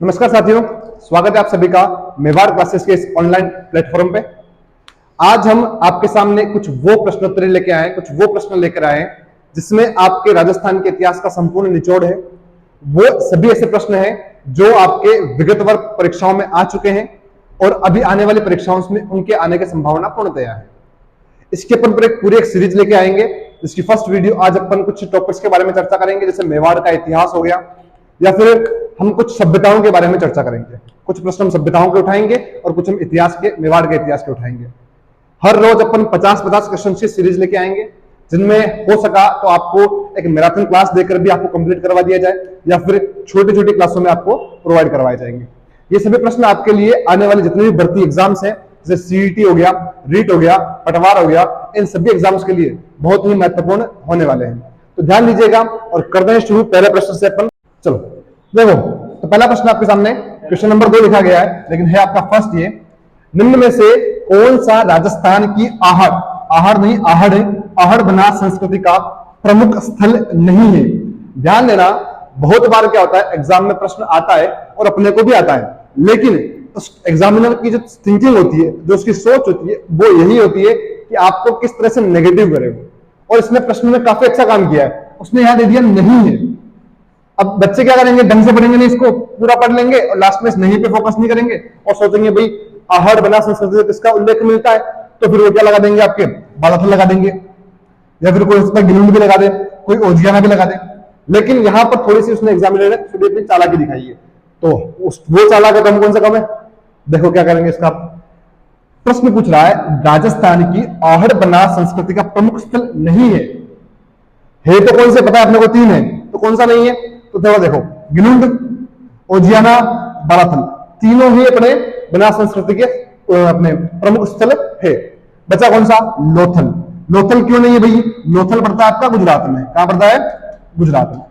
नमस्कार साथियों, स्वागत है आप सभी का मेवाड़ क्लासेस के इस ऑनलाइन प्लेटफॉर्म पे। आज हम आपके सामने कुछ वो प्रश्नोत्तरी लेके आए, कुछ वो प्रश्न लेकर आए जिसमें आपके राजस्थान के इतिहास का संपूर्ण निचोड़ है। वो सभी ऐसे प्रश्न हैं जो आपके विगतवर परीक्षाओं में आ चुके हैं और अभी आने वाली परीक्षाओं में उनके आने की संभावना पूर्णतया है। इसके अपन पर पूरी एक सीरीज लेके आएंगे, जिसकी फर्स्ट वीडियो आज अपन कुछ टॉपिक्स के बारे में चर्चा करेंगे, जैसे मेवाड़ का इतिहास हो गया, या फिर हम कुछ सभ्यताओं के बारे में चर्चा करेंगे। कुछ प्रश्न हम सभ्यताओं के उठाएंगे और कुछ हम इतिहास के, मेवाड़ के इतिहास के उठाएंगे। हर रोज अपन 50-50 क्वेश्चन की सीरीज लेके आएंगे, जिनमें हो सका तो आपको एक मैराथन क्लास देकर भी आपको कंप्लीट करवा दिया जाए, या फिर छोटी छोटी क्लासों में आपको प्रोवाइड करवाए जाएंगे। ये सभी प्रश्न आपके लिए आने वाले जितने भी भर्ती एग्जाम्स हैं, जैसे सीईटी हो गया, रीट हो गया, पटवार हो गया, इन सभी एग्जाम्स के लिए बहुत ही महत्वपूर्ण होने वाले हैं। तो ध्यान दीजिएगा और कर दें शुरू पहले प्रश्न से। अपन चलो देखो, तो पहला प्रश्न आपके सामने क्वेश्चन नंबर 2 लिखा गया है, लेकिन है आपका फर्स्ट ये, निम्न में से कौन सा राजस्थान की आहड़ नहीं आहड़ है, आहड़ बनास संस्कृति का प्रमुख स्थल नहीं है। ध्यान देना, बहुत बार क्या होता है, एग्जाम में प्रश्न आता है और अपने को भी आता है, लेकिन उस एग्जामिनर की जो थिंकिंग होती है, जो उसकी सोच होती है, वो यही होती है कि आपको किस तरह से नेगेटिव करे। और इसने प्रश्न में काफी अच्छा काम किया है, उसने यहां दे दिया नहीं है। अब बच्चे क्या करेंगे, ढंग से पढ़ेंगे नहीं, इसको पूरा पढ़ लेंगे और लास्ट में नहीं पे फोकस नहीं करेंगे और सोचेंगे भाई आहड़ बना संस्कृति से किसका उल्लेख मिलता है, तो फिर वो क्या लगा देंगे, आपके बालाथल लगा देंगे, या फिर कोई इसका गिलुंड भी लगा दे, कोई ओजियाना भी लगा दे। लेकिन यहां पर थोड़ी सी उसने एग्जामिनर ने थोड़ी अपनी चालाकी दिखाई है, तो वो चालाक कम कौन सा कम है। देखो क्या करेंगे, इसका प्रश्न पूछ रहा है राजस्थान की आहड़ बना संस्कृति का प्रमुख स्थल नहीं है। तो कौन से पता है अपने को, 3 है, तो कौन सा नहीं है, तो देखो गिलुंड, ओजियाना, बालाथल, तीनों ही अपने बना संस्कृति के अपने प्रमुख स्थल है। बचा कौन सा, लोथल। लोथल क्यों नहीं है भाई, लोथल पड़ता है आपका गुजरात में। कहां पड़ता है, गुजरात में।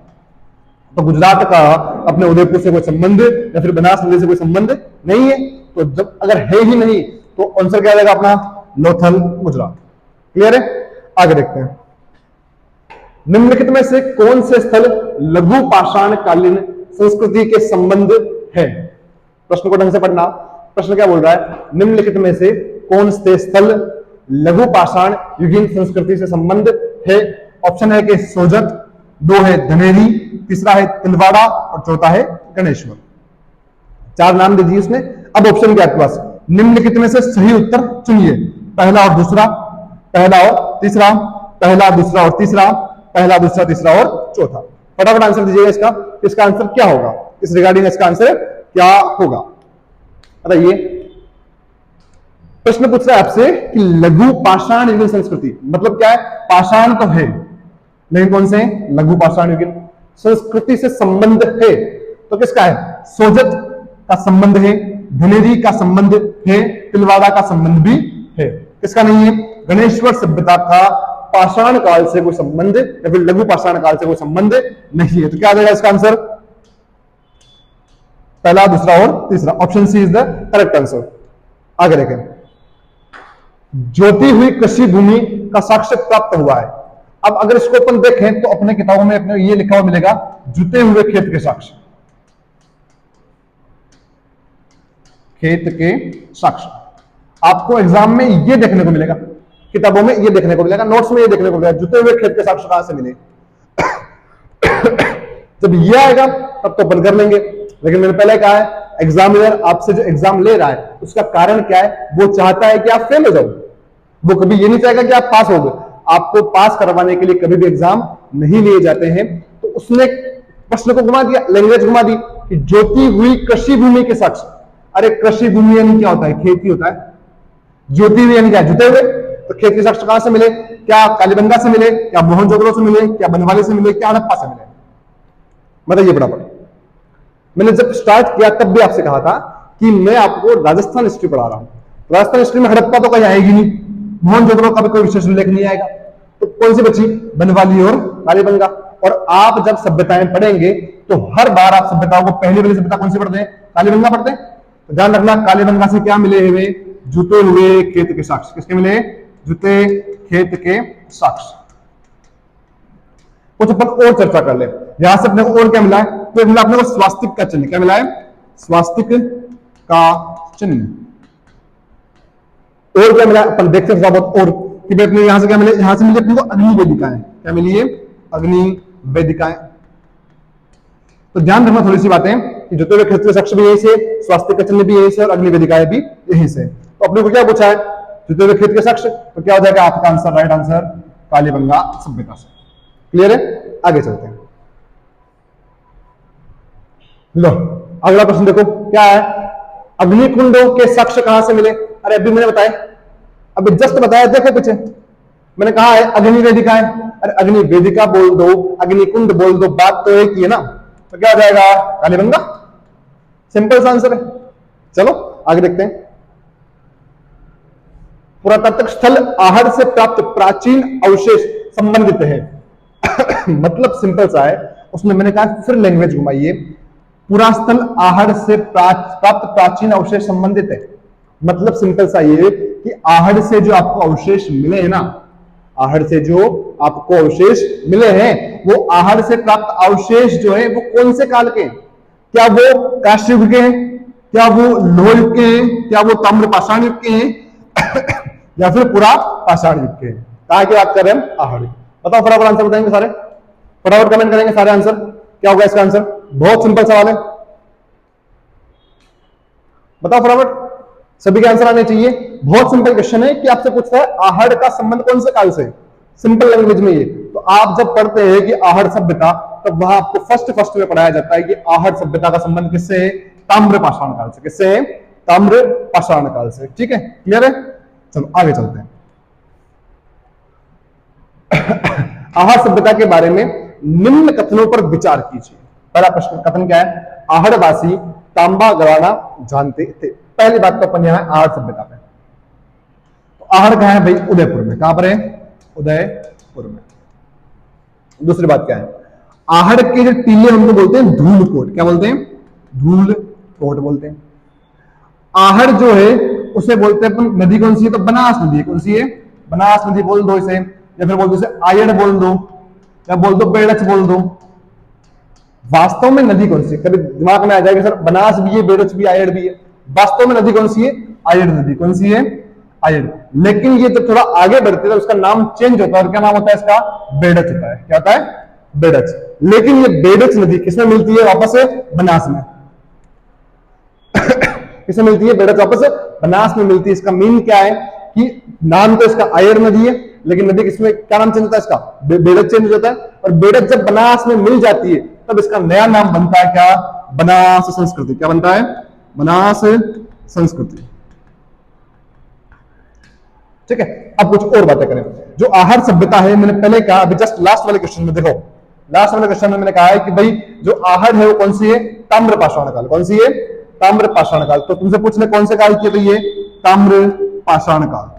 तो गुजरात का अपने उदयपुर से कोई संबंध या फिर बनास नदी से कोई संबंध नहीं है। तो जब अगर है ही नहीं तो आंसर क्या आएगा अपना, लोथल, गुजरात। क्लियर है, आगे देखते हैं। निम्नलिखित में से कौन से स्थल लघु पाषाण कालीन संस्कृति के संबंध है। प्रश्न को ढंग से पढ़ना। प्रश्न क्या बोल रहा है, निम्नलिखित में से कौन से स्थल लघु पाषाण युगीन संस्कृति से संबंध है। ऑप्शन है कि सोजत, 2 है धनेरी, तीसरा है तिलवाड़ा और चौथा है गणेश्वर। 4 नाम दे दिए उसने। अब ऑप्शन क्या है आपके पास, निम्नलिखित में से सही उत्तर चुनिए। पहला और दूसरा, पहला और तीसरा, पहला दूसरा और तीसरा, पहला दूसरा तीसरा और चौथा। फटाफट आंसर दीजिएगा इसका। इसका आंसर क्या होगा, इस रिगार्डिंग इसका आंसर क्या होगा बताइए। प्रश्न पूछ रहा है आपसे कि लघु पाषाण युगीन संस्कृति मतलब क्या है। पाषाण तो है, लेकिन कौन से, लघु पाषाण युगीन संस्कृति से संबंध है, तो किसका है, सोजत का संबंध है, धनेरी का संबंध है, तिलवाड़ा का संबंध भी है। किसका नहीं है, गणेश्वर सभ्यता का पाषाण काल से कोई संबंध या फिर लघु पाषाण काल से कोई संबंध नहीं है। तो क्या आ जाएगा इसका आंसर, पहला, दूसरा और तीसरा। Option C is the correct answer. आगे देखें, जोती हुई कृषि भूमि का साक्ष्य प्राप्त हुआ है। अब अगर इसको अपन देखें तो अपने किताबों में अपने ये लिखा हुआ मिलेगा, जुते हुए खेत के साक्ष्य, खेत के साक्ष्य। आपको एग्जाम में ये देखने को मिलेगा, किताबों में ये देखने को मिलेगा, नोट्स में ये देखने को मिलेगा, जुते हुए खेत के साक्ष्य कहां से मिले। जब ये आएगा तब तो बंद कर लेंगे, लेकिन मैंने पहले कहा है एग्जामिनर आपसे जो एग्जाम ले रहा है उसका कारण क्या है, वो चाहता है कि आप फेल हो जाओ, वो कभी ये नहीं चाहेगा कि आप पास हो गए। आपको पास करवाने के लिए कभी भी एग्जाम नहीं लिए जाते हैं। तो उसने प्रश्न को घुमा दिया, लैंग्वेज घुमा दी कि जोती हुई कृषि भूमि के साक्ष्य। अरे कृषि भूमि यानी क्या होता है, खेती होता है। ज्योति हुई यानी क्या, जुते हुए। तो खेत के साक्ष्य कहां से मिले, क्या कालीबंगा से मिले, क्या मोहनजोदड़ो से मिले, क्या बनवाली से मिले, क्या हड़प्पा से मिले, बताइए फटाफट। मैंने जब स्टार्ट किया तब भी आपसे कहा था कि मैं आपको राजस्थान हिस्ट्री पढ़ा रहा हूं। राजस्थान हिस्ट्री में हड़प्पा तो कहीं आएगी नहीं, मोहनजोदड़ो का भी कोई विशेष उल्लेख नहीं आएगा। तो कौन सी बची, बनवाली और कालीबंगा। और आप जब सभ्यताएं पढ़ेंगे तो हर बार आप सभ्यताओं को पहली वाली सभ्यता कौन सी पढ़ते हैं, कालीबंगा पढ़ते हैं। तो ध्यान रखना, कालीबंगा से क्या मिले हुए, जुते हुए खेत के साक्ष्य। किसके मिले, जुते खेत के साक्ष्य। कुछ अपन और चर्चा कर ले। यहां से अपने को और क्या मिला है, तो मिला अपने को स्वास्तिक का चिन्ह। क्या मिला है, स्वास्तिक का चिन्ह। और क्या मिला अपन देखते हैं थोड़ा बहुत और कि भाई अपने यहां से क्या मिले, यहां से मिले अपने को अग्नि वेदिकाएं। क्या मिली है? अग्नि वेदिकाएं। तो ध्यान रखना थोड़ी सी बातें कि जो तो क्षेत्रीय साक्ष्य भी यही से, स्वास्थ्य का चिन्ह भी यही से और अग्नि वेदिकाएं भी यही से। तो अपने को क्या पूछा है? जो तो क्षेत्रीय साक्ष्य, तो क्या हो जाएगा आपका आंसर? राइट आंसर कालीबंगा सभ्यता से। क्लियर है? आगे चलते हैं। लो अगला प्रश्न देखो क्या है? अग्निकुंडों के साक्ष्य कहां से मिले? अरे अभी मैंने बताया, अभी जस्ट बताया, देखो पीछे मैंने कहा है अग्नि वेदिकाएं। अरे अग्नि वेदिका बोल दो, अग्निकुंड बोल दो, बात तो एक ही है ना। तो क्या हो जाएगा? कालीबंगा। सिंपल सा आंसर है। चलो आगे देखते हैं। पुरातात्विक स्थल आहड़ से प्राप्त प्राचीन अवशेष संबंधित है। मतलब सिंपल सा है, उसमें मैंने कहा फिर लैंग्वेज घुमाइए। पुरास्थल आहड़ से प्राप्त प्राचीन अवशेष संबंधित है। मतलब सिंपल सा ये कि आहड़ से जो आपको अवशेष मिले हैं ना, आहड़ से जो आपको अवशेष मिले हैं, वो आहड़ से प्राप्त अवशेष जो है वो कौन से काल के हैं? क्या वो कांस्य युग के हैं? क्या वो लोह युग के हैं? क्या वो ताम्र पाषाण युग के हैं? या फिर पुरा पाषाण युग के हैं? कहा की बात कर रहे हैं? आहड़। बताओ फटाफट आंसर बताएंगे सारे, फटाफट कमेंट करेंगे सारे आंसर। क्या होगा इसका आंसर? बहुत सिंपल सवाल है, बताओ फटाफट, सभी के आंसर आने चाहिए। बहुत सिंपल क्वेश्चन है कि आपसे पूछता है आहड़ का संबंध कौन से काल से? सिंपल लैंग्वेज में ये। तो आप जब पढ़ते हैं कि आहड़ सभ्यता, तब वहां आपको फर्स्ट में पढ़ाया जाता है कि आहड़ सभ्यता का संबंध किससे है? ताम्र पाषाण काल से। किससे है? ताम्र पाषाण काल से। ठीक है, क्लियर है? चलो आगे चलते हैं। आहड़ सभ्यता के बारे में निम्न कथनों पर विचार कीजिए। पहला प्रश्न कथन क्या है? आहड़वासी तांबा गड़ाना जानते थे। पहली बात तो अपन यहां आहड़ सभ्यता में। तो आहड़ कहां है भाई? उदयपुर में। कहां पर है? उदयपुर में। दूसरी बात क्या है? आहड़ के जो टीले उनको बोलते हैं धूलकोट। क्या बोलते हैं? धूलकोट बोलते हैं। आहड़ जो है उसे बोलते हैं अपन, नदी कौन सी है? तो बनास नदी। कौन सी है? बनास नदी बोल दो इसे, या फिर बोल दो इसे आयड़ बोल दो, या बोल दो बेड़च बोल दो। वास्तव में नदी कौन सी है? कभी दिमाग में आ जाएगा सर बनास भी है, बेड़च भी, आयड़ भी है। वास्तव में नदी कौन सी है? आयड़ नदी। कौन सी है? आयड़। लेकिन ये जब थोड़ा आगे बढ़ती है तो उसका नाम चेंज होता है, और क्या नाम होता है इसका? बेड़च होता है। क्या होता है? बेड़च। लेकिन ये बेड़च नदी किसमें मिलती है? वापस से बनास में। किसमें मिलती है? बेड़च वापस से बनास में मिलती है। इसका मीन क्या है कि नाम तो इसका आयड़ नदी है, लेकिन नदी किसमें, क्या नाम चेंज होता है इसका? बेड़च चेंज हो जाता है। और बेड़च जब बनास में मिल जाती है तब इसका नया नाम बनता है क्या? बनास संस्कृति। क्या बनता है? बनास संस्कृति। ठीक है, अब कुछ और बातें करें। जो आहड़ सभ्यता है, मैंने पहले कहा, अभी जस्ट लास्ट वाले क्वेश्चन में देखो, लास्ट वाले क्वेश्चन में मैंने कहा है कि भाई जो आहड़ है वो कौन सी है? ताम्र पाषाण काल। कौन सी है? ताम्र पाषाण काल। तो तुमसे पूछ ले कौन से काल की है? तो ये ताम्र पाषाण काल।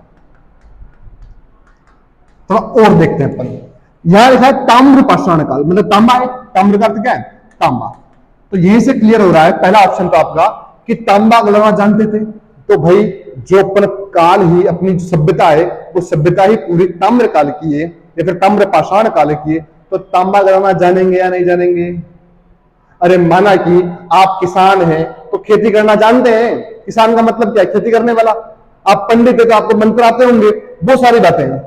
थोड़ा और देखते हैं अपन। यहां लिखा है ताम्र पाषाण काल, मतलब तांबा है। ताम्र का अर्थ क्या है? तांबा। तो यहीं से क्लियर हो रहा है पहला ऑप्शन तो आपका कि तांबा गड़ना जानते थे। तो भाई जो अपन काल ही, अपनी जो सभ्यता है वो सभ्यता ही पूरी ताम्र काल की है या फिर ताम्र पाषाण काल की है। तो तांबा गड़ना जानेंगे या नहीं जानेंगे? अरे माना कि आप किसान हैं तो खेती करना जानते हैं। किसान का मतलब क्या है? खेती करने वाला। आप पंडित है तो आपको मंत्र आते होंगे, बहुत सारी बातें हैं।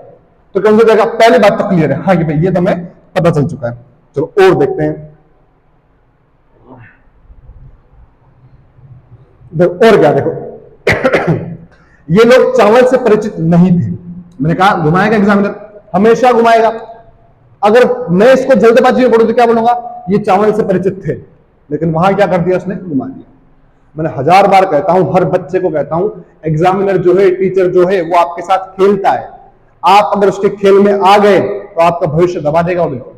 तो कौन सा जगह? पहली बात तो क्लियर है, हाँ कि भाई ये तो हमें पता चल चुका है। चलो और देखते हैं। और क्या देखो, ये लोग चावल से परिचित नहीं थे। मैंने कहा घुमाएगा एग्जामिनर, हमेशा घुमाएगा। अगर मैं इसको जल्दबाजी में पढ़ू तो क्या बोलूंगा? ये चावल से परिचित थे। लेकिन वहां क्या कर दिया उसने? घुमा दिया। मैंने 1000 बार कहता हूं, हर बच्चे को कहता हूं, एग्जामिनर जो है, टीचर जो है, वो आपके साथ खेलता है। आप अगर उसके खेल में आ गए तो आपका भविष्य दबा देगा। बिल्कुल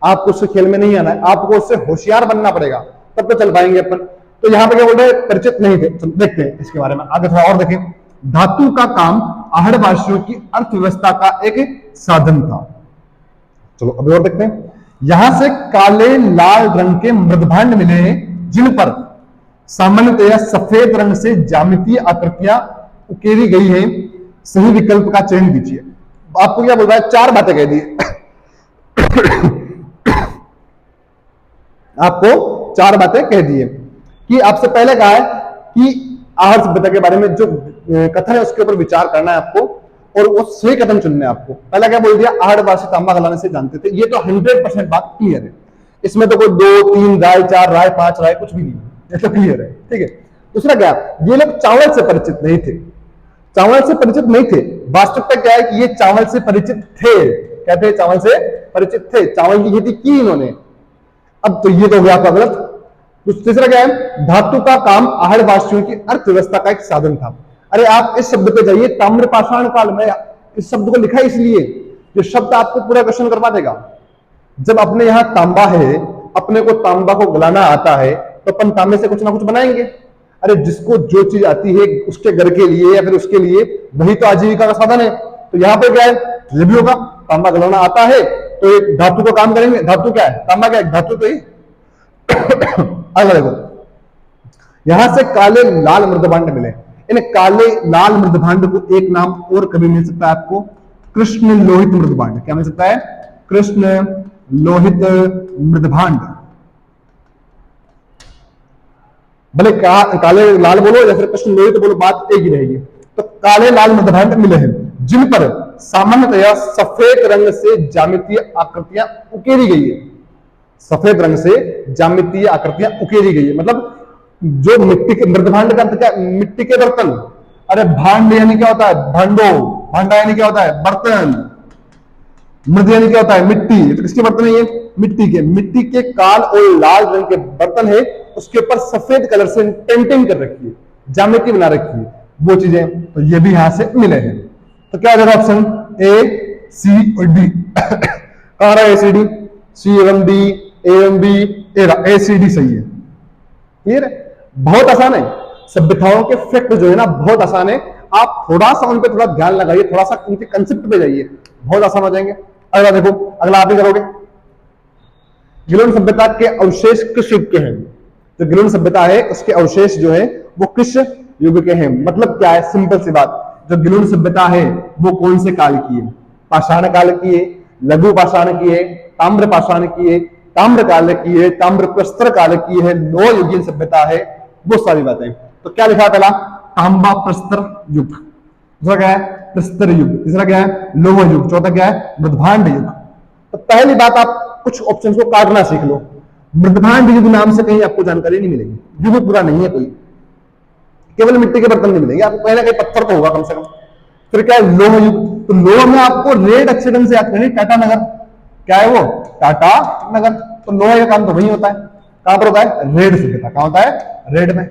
आपको उससे खेल में नहीं आना है, आपको उससे होशियार बनना पड़ेगा, तब तो चल पाएंगे अपन। तो यहां पे क्या बोल रहे हैं? परिचित नहीं थे। तो देखते हैं इसके बारे में आगे थोड़ा और देखें। धातु का काम आहड़वासियों की अर्थव्यवस्था का एक साधन था। चलो अभी और देखते हैं। यहां से काले लाल रंग के मृदभांड मिले हैं जिन पर सामान्यतया सफेद रंग से ज्यामितीय आकृतियां उकेरी गई हैं। सही विकल्प का चयन कीजिए। आपको क्या बोल रहा है? 4 बातें कह दी। आपको 4 बातें कह दी है। कि आपसे पहले कहा है कि आहड़ सभ्यता के बारे में जो कथन है उसके ऊपर विचार करना है आपको और वो सही कथन चुनना है आपको। पहला क्या बोल दिया, आहड़वासी तांबा गलाने से जानते थे, ये तो 100% बात क्लियर है, इसमें तो कोई 2 3 राय 4 राय 5 राय कुछ भी नहीं, ये तो क्लियर है। ठीक है, दूसरा क्या, ये लोग चावल से परिचित नहीं थे, चावल से परिचित नहीं थे। वास्तविकता क्या है कि ये चावल से परिचित थे, कहते हैं चावल से परिचित थे, चावल की खेती की इन्होंने। अब तो ये तो हो गया आपका गलत। तीसरा क्या है, धातु का काम आहड़वासियों की अर्थव्यवस्था का एक साधन था। अरे आप इस शब्द पे जाइए, ताम्रपाषाण काल में इस शब्द को लिखा इसलिए, जो शब्द आपको पूरा क्वेश्चन करवा देगा। जब अपने यहाँ तांबा है, अपने को तांबा को गलाना आता है, तो अपन तांबे से कुछ ना कुछ बनाएंगे। अरे जिसको जो चीज आती है उसके घर के लिए या फिर उसके लिए, वही तो आजीविका का साधन है। तो यहाँ पे क्या है, ये भी होगा, तांबा गलाना आता है तो एक धातु को काम करेंगे। धातु क्या है, तांबा क्या है, धातु तो ही। अगला देखो, यहां से काले लाल मृदभांड मिले। इन काले लाल मृदभांड को एक नाम और कभी मिल सकता है आपको, कृष्ण लोहित मृदभांड। क्या मिल सकता है, कृष्ण लोहित मृदभांड। भले काले लाल बोलो या फिर कृष्ण लोहित बोलो, बात एक ही रहेगी। तो काले लाल मृदभांड मिले हैं जिन पर सामान्यतया सफेद रंग से ज्यामितीय आकृतियां उकेरी गई है। सफेद रंग से ज्यामितीय आकृतियां उकेरी गई है, मतलब जो मिट्टी के मृदभांड का अर्थ क्या, मिट्टी के बर्तन। अरे भांड यानी क्या होता है, भांडो, भांडा यानी क्या होता है, बर्तन। मृद यानी क्या होता है, मिट्टी। तो किसके बर्तन है ये, मिट्टी के। मिट्टी के काल और लाल रंग के बर्तन है, उसके ऊपर सफेद कलर से पेंटिंग कर रखी है, ज्यामिति बना रखी है, वो चीजें। तो ये भी यहां से मिले हैं। तो क्या हो जाएगा ऑप्शन ए, सी और डी। कहां रहा ए सी डी, सी एवं डी, ए एवं बी, ए सी डी सही है। क्लियर है, बहुत आसान है। सभ्यताओं के फैक्ट जो है ना बहुत आसान है, आप थोड़ा सा उन पे थोड़ा ध्यान लगाइए, थोड़ा सा उनके कंसेप्ट पे जाइए, बहुत आसान हो जाएंगे। अगला देखो, अगला आप ही करोगे। गिलोन सभ्यता के अवशेष किस युग के हैं। जो गिलोन सभ्यता है उसके अवशेष जो है वो किस युग के हैं। मतलब क्या है, सिंपल सी बात, जो गिलोन सभ्यता है वो कौन से काल की है, पाषाण काल की है, लघु पाषाण की है, ताम्र पाषाण की है, ताम्र काल की है, ताम्र प्रस्तर काल की है, नौ युगीन सभ्यता है, वो सारी बातें। तो क्या लिखा है, पहला तांबा प्रस्तर युग, दूसरा क्या है प्रस्तर युग, तीसरा क्या है लोह युग, चौथा क्या है मृदभांड युग। तो पहली बात, आप कुछ ऑप्शंस को काटना सीख लो। मृदभांड युग नाम से कहीं आपको जानकारी नहीं मिलेगी, युग पूरा नहीं है कोई, केवल मिट्टी के बर्तन नहीं मिलेंगे आपको, पहले कहीं पत्थर तो होगा कम से कम। फिर क्या है लोह युग, तो लोह में आपको रेड अच्छे ढंग से याद करें, टाटा नगर। क्या है वो, टाटा नगर। तो लोहे का काम तो वही होता है, कहां पर होता है, रेड सभ्यता। कहां होता है, रेड में।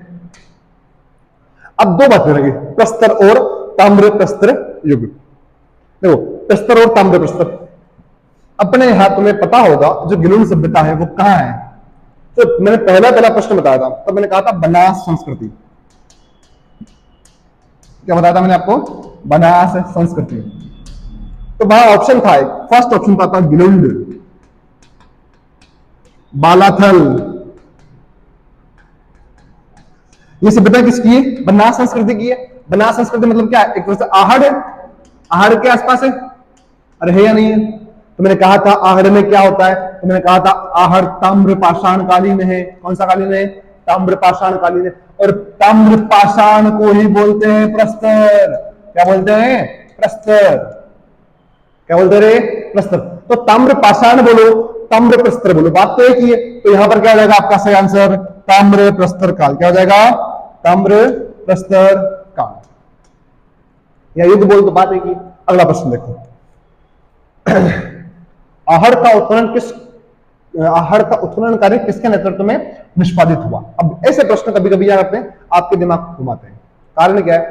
अब दो बातें रहेगी, प्रस्तर और ताम्र प्रस्तर युग। देखो प्रस्तर और ताम्र प्रस्तर, अपने यहां तुम्हें पता होगा जो गिलोन सभ्यता है वो कहां है। तो मैंने पहला प्रश्न बताया था, तब मैंने कहा था बनास संस्कृति। क्या बताया था मैंने आपको, बनास संस्कृति। तो वहां ऑप्शन था, फर्स्ट ऑप्शन था गिलोंड, बालाथल। ये सभ्यता किसकी है, बनास संस्कृति की है। बनास संस्कृति मतलब क्या है, एक तरह से आहड़ है, आहड़ के आसपास है। अरे है या नहीं है, तो मैंने कहा था आहड़ में क्या होता है, तो मैंने कहा था आहड़ ताम्र पाषाण कालीन है। कौन सा कालीन है, ताम्र पाषाण कालीन है। और ताम्र पाषाण को ही बोलते हैं प्रस्तर। क्या बोलते हैं, प्रस्तर। क्या बोलते रहे, प्रस्तर। तो ताम्र पाषाण बोलो, ताम्र प्रस्तर बोलो, बात तो एक ही है। तो यहां पर क्या हो जाएगा आपका सही आंसर, ताम्र प्रस्तर काल। क्या हो जाएगा, ताम्र प्रस्तर काल। या युद्ध बोल तो बात एक ही। अगला प्रश्न देखो, आहड़ का उत्खनन कार्य किसके नेतृत्व में निष्पादित हुआ। अब ऐसे प्रश्न कभी कभी यार अपने आपके दिमाग को घुमाते हैं। कारण क्या है,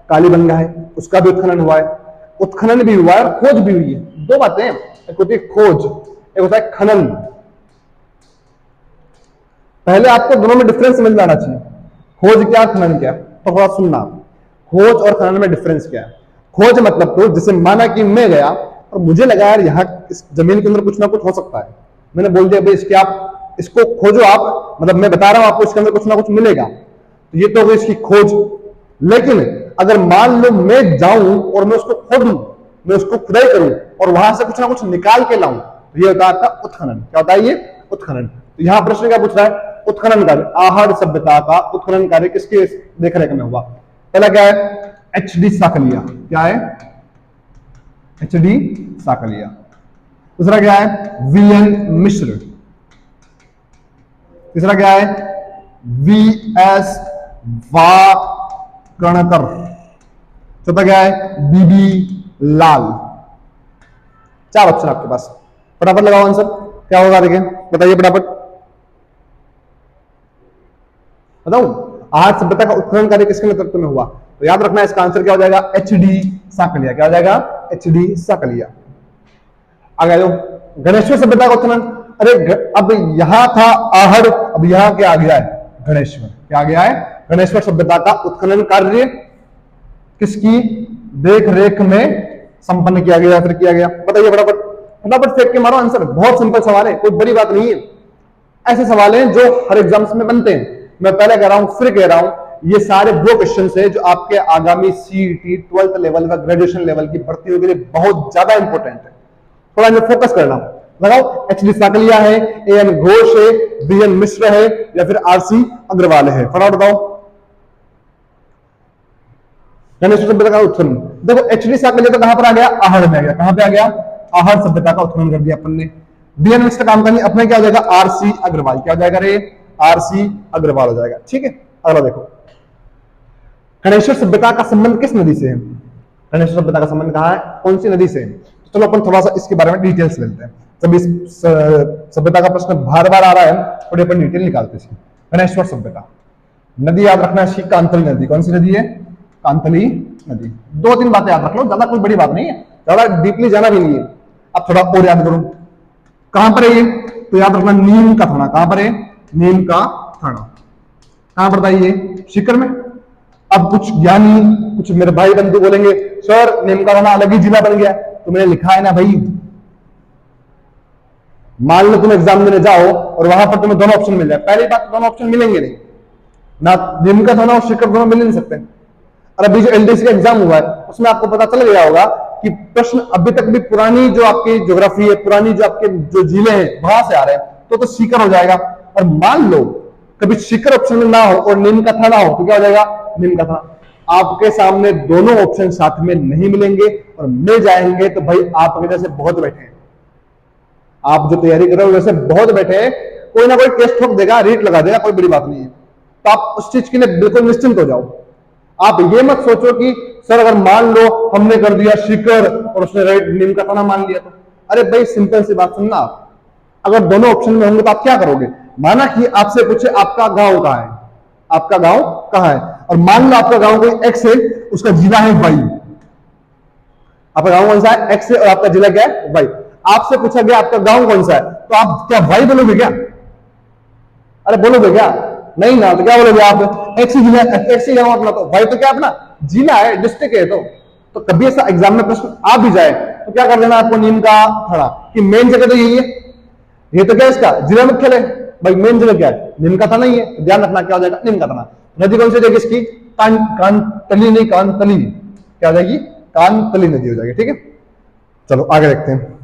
कालीबंगा है, उसका भी उत्खनन हुआ है, उत्खनन भी हुआ है और खोज भी हुई है। दो बातें, एक होती है खोज, एक होता है खनन। पहले आपको दोनों में डिफरेंस समझ में आना चाहिए, खोज क्या खनन क्या। तो थोड़ा सुनना, खोज और खनन में डिफरेंस क्या है। खोज मतलब तो जैसे माना कि मैं गया और मुझे लगा यार यहाँ इस जमीन के अंदर कुछ ना कुछ हो सकता है, मैंने बोल दिया भाई इसको खोजो आप, मतलब मैं बता रहा हूं आपको इसके अंदर कुछ ना कुछ मिलेगा, तो ये तो हो गई इसकी खोज। लेकिन अगर मान लो मैं जाऊं और मैं उसको खोदूं, मैं उसको खुदाई करूं और वहां से कुछ ना कुछ निकाल के लाऊं, तो ये होता है आपका उत्खनन। क्या होता है ये, उत्खनन। तो यहां प्रश्न क्या पूछ रहा है, उत्खनन कार्य, आहड़ सभ्यता का उत्खनन कार्य किसके देखरेख में हुआ? पहला क्या है? एच.डी. साकलिया। क्या है? एच.डी. साकलिया। दूसरा क्या है? वी.एन. मिश्र। तीसरा क्या है? वी.एस. वाकणकर। चौथा क्या है? बी.बी. लाल। 4 ऑप्शन आपके पास, फटाफट लगाओ आंसर। क्या होगा देखिए, बताइए फटाफट, बताऊं? आहड़ सभ्यता का उत्खनन कार्य किसके नेतृत्व में हुआ? तो याद रखना इसका आंसर क्या हो जाएगा? एच.डी. साकलिया। क्या हो जाएगा? एच.डी. साकलिया। आगे जाओ, गणेश्वर सभ्यता का उत्खनन। अरे अब यहां था आहड़, अब यहां क्या आ गया है? गणेश्वर। क्या आ गया है? गणेश्वर सभ्यता का उत्खनन कार्य किसकी देख रेख में संपन्न किया गया, फिर किया गया? बताइए फटाफट, फटाफट फेंक के मारो आंसर। बहुत सिंपल सवाल है, कोई बड़ी बात नहीं है। ऐसे सवाल हैं जो हर एग्जाम्स में बनते हैं। मैं पहले कह रहा हूं, फिर कह रहा हूं, ये सारे वो क्वेश्चन है जो आपके आगामी सीईटी 12th लेवल का ग्रेजुएशन लेवल की भर्तियों के लिए बहुत ज्यादा इंपॉर्टेंट है। थोड़ा इन्हें फोकस करना। लगाओ, एच.डी. साकलिया है, ए.एन. घोष है, बी.एन. मिश्र है, या फिर आर.सी. अग्रवाल है? फटाफट बताओ। गणेश्वर सभ्यता का उत्खनन, देखो एच.डी. साकलिया तो कहां पर आ गया? आहड़ में आ गया। कहां पे आ गया? आहड़ सभ्यता का उत्खनन कर दिया अपन ने। बी.एन. मिश्र काम करनी, अपने क्या हो जाएगा? आर.सी. अग्रवाल। क्या हो जाएगा रे? आर.सी. अग्रवाल हो जाएगा। ठीक है, अगला देखो, गणेश्वर सभ्यता का संबंध किस नदी से है? गणेश्वर सभ्यता का संबंध कहां है? कौन सी नदी से है? तो चलो अपन थोड़ा सा इसके बारे में डिटेल्स लेते हैं। जब इस सभ्यता का प्रश्न बार बार आ रहा है, थोड़ी अपन डिटेल निकालते हैं। गणेश्वर सभ्यता, नदी याद रखना है, कांतली नदी। कौन सी नदी है? कांतली नदी। 2-3 बातें याद रख लो, ज्यादा कोई बड़ी बात नहीं है, ज्यादा डीपली जाना भी नहीं है। अब थोड़ा और याद करो, कहां पर है ये? तो याद रखना, नीम का थाना। कहां पर है? नीम का थाना। कहां पड़ता है ये? सीकर में। अब कुछ ज्ञानी, कुछ मेरे भाई बंधु बोलेंगे, सर नीम का थाना अलग ही जिला बन गया। तो मैंने लिखा है ना भाई, मान लो तुम एग्जाम देने जाओ और वहां पर तुम्हें दोनों ऑप्शन मिल जाए, पहली बात दोनों ऑप्शन मिलेंगे नहीं ना, नीम का थाना और सीकर दोनों मिल नहीं सकते। और अभी जो एलडीसी का एग्जाम हुआ है उसमें आपको पता चल गया होगा कि प्रश्न अभी तक भी पुरानी जो आपकी ज्योग्राफी है, पुरानी जो आपके जो जिले हैं वहां से आ रहे हैं, तो सीकर हो जाएगा। और मान लो कभी सीकर ऑप्शन में ना हो और नीम का थाना हो, तो क्या हो जाएगा? नीम का थाना। आपके सामने दोनों ऑप्शन साथ में नहीं मिलेंगे, और मिल जाएंगे तो भाई आप वजह से बहुत बैठे हैं, आप जो तैयारी कर रहे हो वैसे बहुत बैठे हैं, कोई ना कोई टेस्ट ठोक देगा, रेट लगा देगा, कोई बड़ी बात नहीं है। तो आप उस चीज के लिए बिल्कुल निश्चिंत हो जाओ। आप ये मत सोचो कि सर अगर मान लो हमने कर दिया सीकर और उसने राइट नीम का थाना मान लिया तो, अरे भाई सिंपल सी बात सुनना, आप अगर दोनों ऑप्शन में होंगे तो आप क्या करोगे? माना कि आपसे पूछे आपका गांव कहां है, आपका गांव कहां है, और मान लो आपका गांव कोई एक्स है, उसका जिला है वाई। आपका गांव कौन सा है? एक्स है, और आपका जिला क्या है? वाई। आपसे पूछा गया आपका गांव कौन सा है, तो आप क्या वाई बोलोगे क्या? अरे बोलोगे क्या? नहीं ना, तो क्या बोलोगे आप? एक्स ही जिला, एक्स ही गांव अपना, तो वाई तो क्या अपना जिला है, डिस्ट्रिक्ट है। तो कभी ऐसा एग्जाम में प्रश्न आ भी जाए तो क्या कर देना आपको? नीम का थाना, कि मेन जगह तो यही है, ये तो क्या इसका जिला मुख्यालय भाई, मेन जगह क्या है? नीम का थाना ही है। तो ध्यान रखना क्या हो जाएगा? नीम का थाना। नदी कौन सी जाएगी इसकी? कांतली नहीं, कांतली। क्या हो जाएगी? कांतली नदी हो जाएगी। ठीक है, चलो आगे देखते हैं।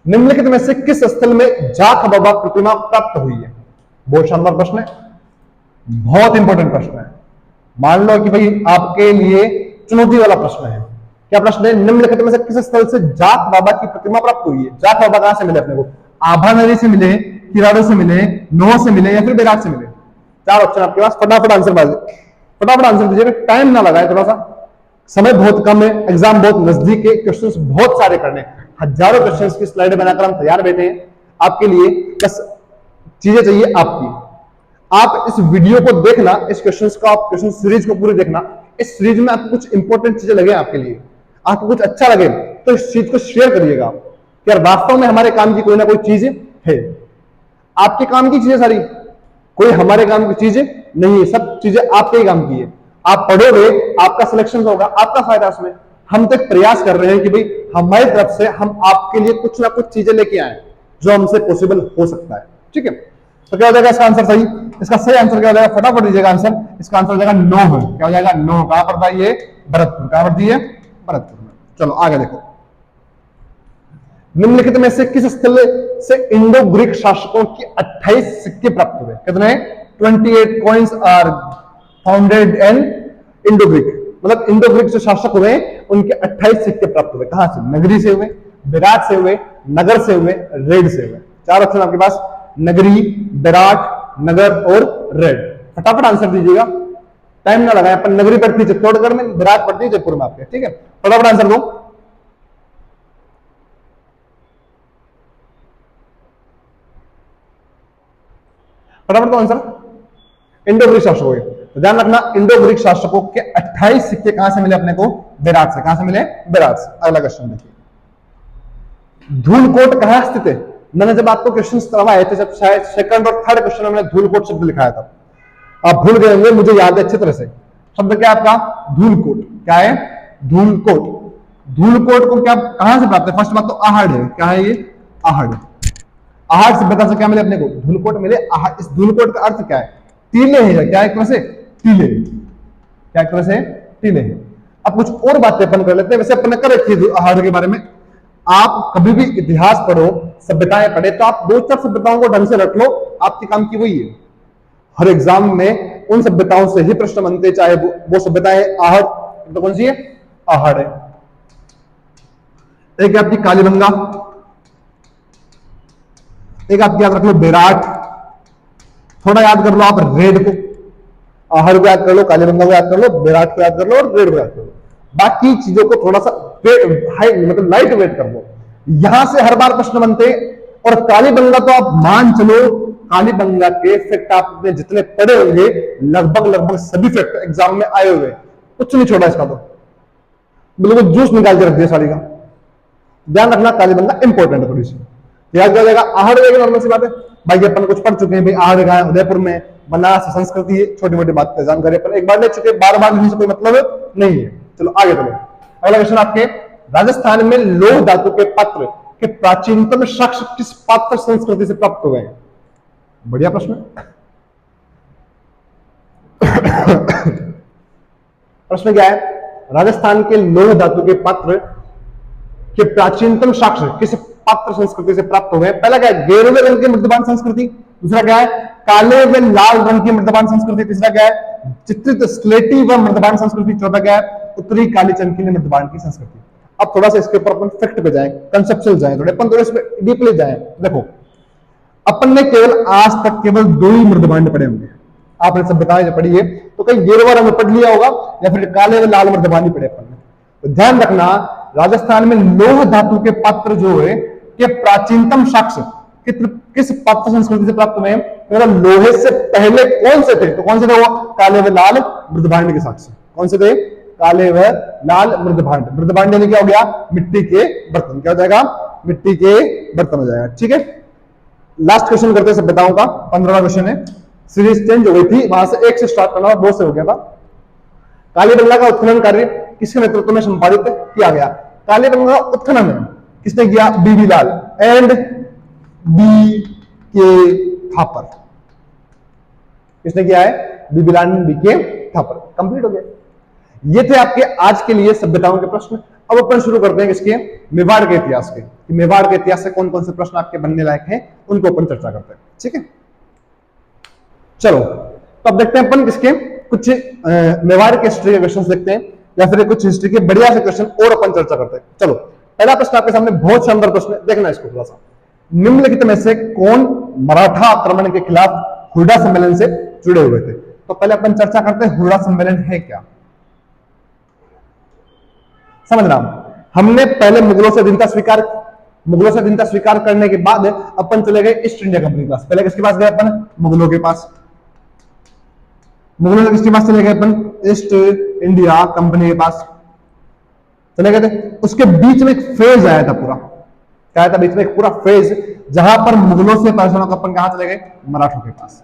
निम्नलिखित में से किस स्थल में जाख बाबा प्रतिमा प्राप्त हुई है? बहुत शानदार प्रश्न है, बहुत इंपॉर्टेंट प्रश्न है। मान लो कि भाई आपके लिए चुनौती वाला प्रश्न है। क्या प्रश्न है? निम्नलिखित में से किस स्थल से जाख बाबा की प्रतिमा प्राप्त हुई है? जाख बाबा कहां से मिले अपने को? आभा नदी से मिले, किराड़ो से मिले, नोह से मिले, या फिर बैराग से मिले? 4 ऑप्शन आपके पास, फटाफट आंसर दीजिए, फटाफट आंसर दीजिए, टाइम ना लगाए, थोड़ा सा समय बहुत कम है, एग्जाम बहुत नजदीक है, क्वेश्चंस बहुत सारे करने, हजारों क्वेश्चंस की स्लाइड बनाकर हम तैयार बैठे हैं आपके लिए। बस चीजें चाहिए आपकी, आप इस वीडियो को देखना, इस क्वेश्चंस का आप क्वेश्चन सीरीज को पूरी देखना। इस सीरीज में आपको कुछ इंपॉर्टेंट चीजें लगे आपके लिए, आपको कुछ अच्छा लगे तो इस चीज को शेयर करिएगा। यार वास्तव में हमारे काम की कोई ना कोई चीज है, आपके काम की चीजें सारी, कोई हमारे काम की चीजें नहीं है, सब चीजें आपके ही काम की है। आप पढ़ोगे, आपका सिलेक्शन होगा, आपका फायदा उसमें। हम तो प्रयास कर रहे हैं कि भाई हमारी तरफ से हम आपके लिए कुछ ना कुछ चीजें लेके आए जो हमसे पॉसिबल हो सकता है। ठीक है, तो क्या हो जाएगा इसका आंसर? सही, इसका सही आंसर क्या हो जाएगा? फटाफट दीजिएगा आंसर। इसका आंसर हो जाएगा नोह। क्या हो जाएगा? नोह। कहां पड़ता है ये? भरतपुर। कहां पड़ती है? भरतपुर में। चलो आगे देखो, निम्नलिखित में से किस स्थल से इंडो ग्रीक शासकों की 28 सिक्के प्राप्त हुए? कितने? 28 coins are founded in Indo Greek, मतलब इंडो ग्रीक जो शासक हुए उनके 28 सिक्के प्राप्त हुए। कहां से? नगरी से हुए, विराट से हुए, नगर से हुए, रेड से हुए। चार ऑप्शन आपके पास, नगरी, विराट, नगर और रेड। फटाफट आंसर दीजिएगा, टाइम ना लगाएं। अपन नगरी पड़ती है चित्तौड़गढ़ में, विराट पड़ती है जयपुर में आपके, ठीक है? फटाफट आंसर दो। फटाफट दो आंसर। इंडो ग्रीक शासक हुए, तो ध्यान रखना इंडो ग्रीक शासकों के 28 सिक्के कहां से मिले अपने को? विराट से। कहां से मिले? विराट से। अगला क्वेश्चन देखिए, धूलकोट कहां स्थित है? मैंने जब आपको क्वेश्चन करवाए थे, जब शायद सेकंड और थर्ड क्वेश्चन में मैंने धूलकोट शब्द लिखाया था, आप भूल गए होंगे, मुझे याद है अच्छी तरह से। शब्द क्या है आपका? धूलकोट। क्या है? धूलकोट। धूलकोट को क्या कहां से प्राप्त है? फर्स्ट बात तो आहड़ है। क्या है ये? आहड़। आहड़ सभ्यता से क्या मिले अपने को? धूलकोट मिले। आहड़, इस धूलकोट का अर्थ क्या है? टीले है। क्या एक तरह से? टीले। क्या एक तरह से? टीले है। अब कुछ और बातें अपन कर लेते हैं, वैसे अपन ने कर रखी है आहड़ के बारे में। आप कभी भी इतिहास पढ़ो, सभ्यताएं पढ़े, तो आप दो चार सभ्यताओं को ढंग से रख लो, आपके काम की वही है। हर एग्जाम में उन सभ्यताओं से ही प्रश्न बनते, चाहे वो सभ्यताएं आहड़, तो कौन सी है? आहड़ है। एक आपकी कालीबंगा, एक आपकी याद रख लो विराट, थोड़ा याद कर लो आप रेड को। आहड़ को याद कर लो, कालीबंगा को याद कर लो, विराट को याद कर लो और रेड को याद कर लो। बाकी चीजों को थोड़ा सा हाई मतलब लाइट वेट कर लो, यहां से हर बार प्रश्न बनते। और कालीबंगा तो आप मान चलो, कालीबंगा के फैक्ट आपने जितने पढ़े होंगे लगभग सभी फैक्ट एग्जाम में आए हुए, कुछ नहीं छोड़ा इसका, तो बिल्कुल जूस निकाल के रख दिया साड़ी का। ध्यान रखना कालीबंगा इंपॉर्टेंट है थोड़ी सी, याद कर जाएगा। आहड़ एक नॉर्मल सी बात है भाई, अपन कुछ पढ़ चुके हैं भाई, आहड़ का है उदयपुर में, बनारस संस्कृति है, छोटी मोटी बात है जानकारी अपन एक बार ले चुके, बार बार लेने से कोई मतलब नहीं है। चलो आगे चलो। अगला क्वेश्चन आपके, राजस्थान में लौह धातु के पात्र के प्राचीनतम साक्ष्य किस पात्र संस्कृति से प्राप्त हुए हैं? बढ़िया प्रश्न। प्रश्न क्या है? राजस्थान के लौह धातु के पात्र के प्राचीनतम साक्ष्य किस पात्र संस्कृति से प्राप्त हुए? पहला क्या है? गेरुवे रंग की मृदबान संस्कृति। दूसरा क्या है? काले व लाल रंग की मृदबान संस्कृति। तीसरा क्या है? चित्रित स्लेटी व मृदबान संस्कृति। चौथा क्या है? उत्तरी काली चमकीली मृदबान की संस्कृति। अब थोड़ा सा इसके ऊपर अपन फैक्ट पे जाएं, कंसेप्चुअल जाएं, थोड़े अपन थोड़े इसमें डीपली जाएं। देखो, अपन ने केवल आज तक केवल दो ही मृदबांड पढ़े होंगे, आपने सब बताया पढ़ी है, तो कहीं गेरुआ रंग पढ़ लिया होगा या फिर काले व लाल मृदबान पढ़े अपन ने। तो ध्यान रखना, राजस्थान में लौह धातु के पात्र जो है ये प्राचीनतम साक्ष्य किस पात्र संस्कृति से प्राप्त हुए? मतलब लोहे से पहले कौन से थे? तो कौन से थे वो? काले व लाल मृदभांड के साक्ष्य। कौन से थे? काले व लाल मृदभांड। मृदभांड यानी क्या हो गया? मिट्टी के बर्तन। क्या हो जाएगा? मिट्टी के बर्तन हो जाएगा। ठीक है, लास्ट क्वेश्चन करते हैं सभ्यताओं का, 15वां क्वेश्चन है। सीरीज चेंज हो गई थी, वहां से एक से स्टार्ट करना, दो से हो गया था। कालीबंगा का उत्खनन कार्य किसके नेतृत्व में संपादित किया गया? कालीबंगा का उत्खनन किसने किया? बीबी लाल एंड बी के थापर। किसने किया है? बीबी लाल एंड बी के थापर। कंप्लीट हो गया। ये थे आपके आज के लिए सभ्यताओं के प्रश्न। अब अपन शुरू करते हैं किसके? मेवाड़ के इतिहास के। कि मेवाड़ के इतिहास से कौन कौन से प्रश्न आपके बनने लायक हैं, उनको अपन चर्चा करते हैं। ठीक है, चलो तो अब देखते हैं अपन किसके कुछ मेवाड़ के हिस्ट्री के क्वेश्चन देखते हैं, या फिर कुछ हिस्ट्री के बढ़िया से क्वेश्चन और अपन चर्चा करते हैं। चलो, पहला प्रश्न आपके सामने बहुत शानदार प्रश्न है, देखना इसको थोड़ा सा। निम्नलिखित में से कौन मराठा आक्रमण के खिलाफ हुरडा सम्मेलन से जुड़े हुए थे? तो पहले अपन चर्चा करते हैं हुरडा सम्मेलन है क्या। समझना, हमने पहले मुगलों से अधीनता स्वीकार करने के बाद अपन चले गए ईस्ट इंडिया कंपनी के पास। पहले किसके पास गए अपन? मुगलों के पास। मुगलों से किसके पास चले गए अपन? ईस्ट इंडिया कंपनी के पास चले गए थे। उसके बीच में एक फेज आया था पूरा, क्या आया था बीच में? एक पूरा फेज, जहां पर मुगलों से परेशान होकर अपन कहां चले गए? मराठों के पास।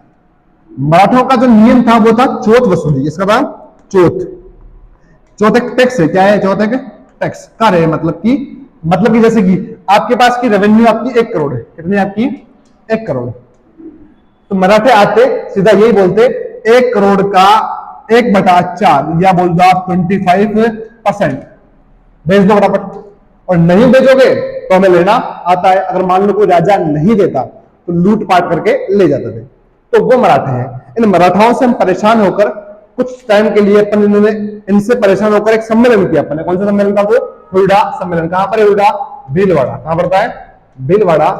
मराठों का जो नियम था वो था चौथ वसूली। इसका था चौथ। चौथ एक टैक्स है। क्या है चौथ? एक टैक्स कर है, मतलब कि जैसे कि आपके पास की रेवेन्यू आपकी 1 करोड़ है। कितनी आपकी? 1 करोड़। तो मराठे आते सीधा यही बोलते 1 करोड़ का 1/4 या बोल दो आप 25% भेज दो फटाफट, और नहीं भेजोगे तो हमें लेना आता है। अगर मान लो कोई राजा नहीं देता तो लूट पाट करके ले जाते थे। तो वो मराठे हैं। इन मराठाओं से हम परेशान होकर कुछ टाइम के लिए अपन इन्होंने इनसे परेशान होकर एक सम्मेलन किया अपन ने। कौन सा सम्मेलन था वो? हुरडा सम्मेलन। कहां पर है हुरडा? भीलवाड़ा। कहां पड़ता है? भीलवाड़ा।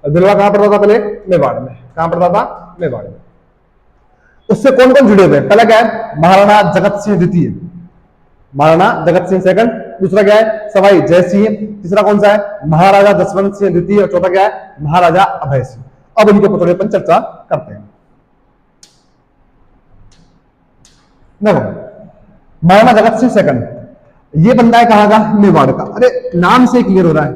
भीलवाड़ा कहां पड़ता था पहले? मेवाड़ में। कहां पड़ता था? मेवाड़ में। उससे कौन कौन जुड़े हुए? पहला क्या है? महाराणा जगत सिंह द्वितीय, महाराणा जगत सिंह सेकंड। दूसरा क्या है? सवाई जय सिंह। तीसरा कौन सा है? महाराजा जसवंत सिंह द्वितीय। और चौथा क्या है? महाराजा अभय सिंह। अब इनके ऊपर थोड़ी अपन चर्चा करते हैं। देखो, महाराणा जगत सिंह सेकंड, ये बंदा है कहां का? मेवाड़ का। अरे नाम से क्लियर हो रहा है,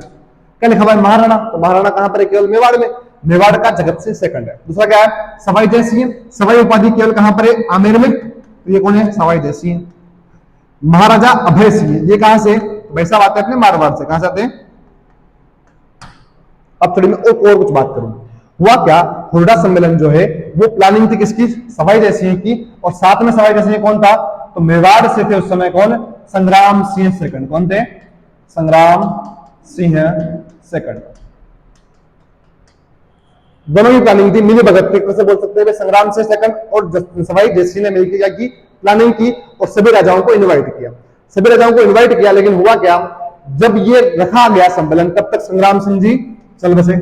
क्या लिखा हुआ है? महाराणा। तो महाराणा कहां पर है? केवल मेवाड़ में। मेवाड़ का जगत सिंह सेकंड है। दूसरा क्या है? सवाई जय सिंह। सवाई उपाधि केवल कहां पर है? आमेर में। तो ये कौन है? सवाई जय सिंह। महाराजा अभय सिंह, ये कहां से? वैसा आते हैं अपने मारवाड़ से। कहां से आते हैं? अब थोड़ी मैं और कुछ बात करूं। हुआ क्या, हुरडा सम्मेलन जो है वो प्लानिंग थी किसकी? सवाई जय सिंह की। और साथ में सवाई जय सिंह कौन था? तो मेवाड़ से थे उस समय कौन? संग्राम सिंह सेकंड। कौन थे? संग्राम सिंह सेकंड। दोनों की प्लानिंग थी, मिली भगत थी, कैसे बोल सकते हैं। संग्राम सिंह सेकंड और सवाई जय सिंह ने मिलकर क्या की? प्लानिंग की और सभी राजाओं को इनवाइट किया। सभी राजाओं को इनवाइट किया, लेकिन हुआ क्या, जब ये रखा गया सम्मेलन तब तक संग्राम सिंह जी चल बसे।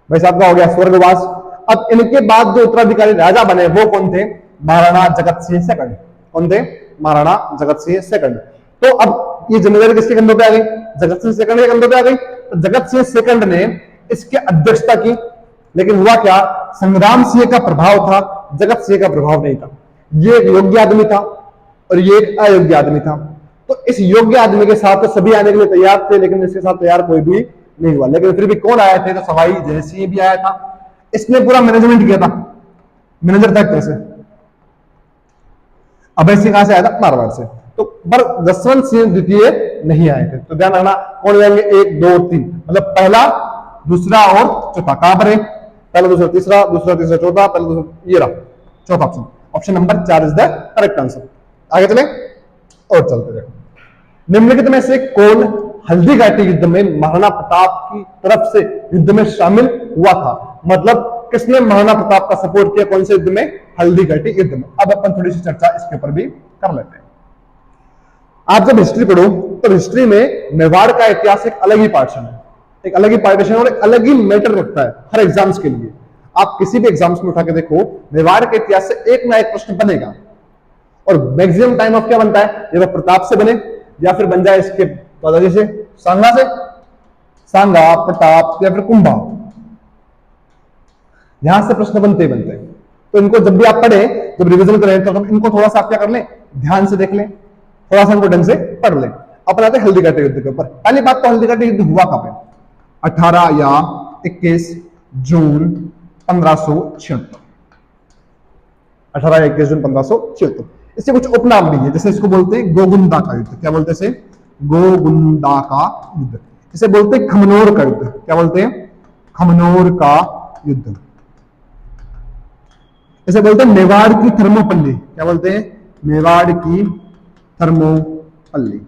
भाई साहब का हो गया स्वर्गवास। अब इनके बाद जो उत्तराधिकारी राजा बने वो कौन थे? महाराणा जगत सिंह सेकंड। कौन थे? महाराणा जगत सिंह सेकंड। तो अब ये जिम्मेदारी किसके कंधों पे आ गई? जगत सिंह सेकंड के कंधों पे आ गई। तो जगत सिंह सेकंड ने इसकी अध्यक्षता की। लेकिन हुआ क्या, संग्राम सिंह का प्रभाव था, जगत सिंह का प्रभाव नहीं था। ये एक योग्य आदमी था और ये एक अयोग्य आदमी था। तो इस योग्य आदमी के साथ तो सभी आने के लिए तैयार थे, लेकिन इसके साथ तैयार कोई भी नहीं हुआ। लेकिन फिर भी कौन आए थे? तो सवाई जय सिंह भी आया था। इसने पूरा मैनेजमेंट किया था, मैनेजर था एक तरह से। अभय सिंह कहां से आया था? मारवाड़ से। तो पर जसवंत सिंह द्वितीय नहीं आए थे। तो ध्यान रखना कौन जाएंगे? 1 2 3, मतलब पहला, दूसरा और चौथा। कहां पर है? पहला, दूसरा, तीसरा, दूसरा, तीसरा, चौथा, पहला, दूसरा, ये रहा चौथा option. Option number 4 is the correct answer. आगे चले और चलते देखो, निम्नलिखित में से कौन हल्दी घाटी युद्ध में महाराणा प्रताप की तरफ से युद्ध में शामिल हुआ था? मतलब किसने महाराणा प्रताप का सपोर्ट किया? कौन से युद्ध में? हल्दी घाटी युद्ध में। अब अपन थोड़ी सी चर्चा इसके ऊपर भी कर लेते हैं। आप जब हिस्ट्री पढ़ो तो हिस्ट्री में मेवाड़ का इतिहास एक अलग ही पार्टीशन है, एक अलग ही पार्टीशन और एक अलग ही मैटर रखता है हर एग्जाम्स के लिए। आप किसी भी एग्जाम्स में उठा के देखो, मेवाड़ के इतिहास से एक ना एक प्रश्न बनेगा। और मैक्सिमम टाइम ऑफ क्या बनता है? या प्रताप से बने या फिर बन जाए इसके दादाजी से, सांगा से, सांगा, प्रताप या फिर कुंभा। यहां से प्रश्न बनते ही बनते हैं। तो इनको जब भी आप पढ़े, जब रिवीजन करें, तो इनको थोड़ा सा आप क्या कर लें? ध्यान से देख लें, थोड़ा सा इनको ढंग से पढ़ लें। अपन आते हैं हल्दी घाटी युद्ध के ऊपर। पहली बात तो हल्दी घाटी युद्ध हुआ कब है? 18 या 21 जून 1576। 18 या 21 जून 1576। इससे कुछ उपनाम भी है, जैसे इसको बोलते हैं गोगुंदा का युद्ध। क्या बोलते हैं इसे? गोगुंदा का युद्ध। इसे बोलते हैं खमनोर का युद्ध। क्या बोलते हैं? खमनोर का युद्ध। इसे बोलते हैं मेवाड़ की थर्मोपल्ली। क्या बोलते हैं? मेवाड़ की थर्मोपल्ली।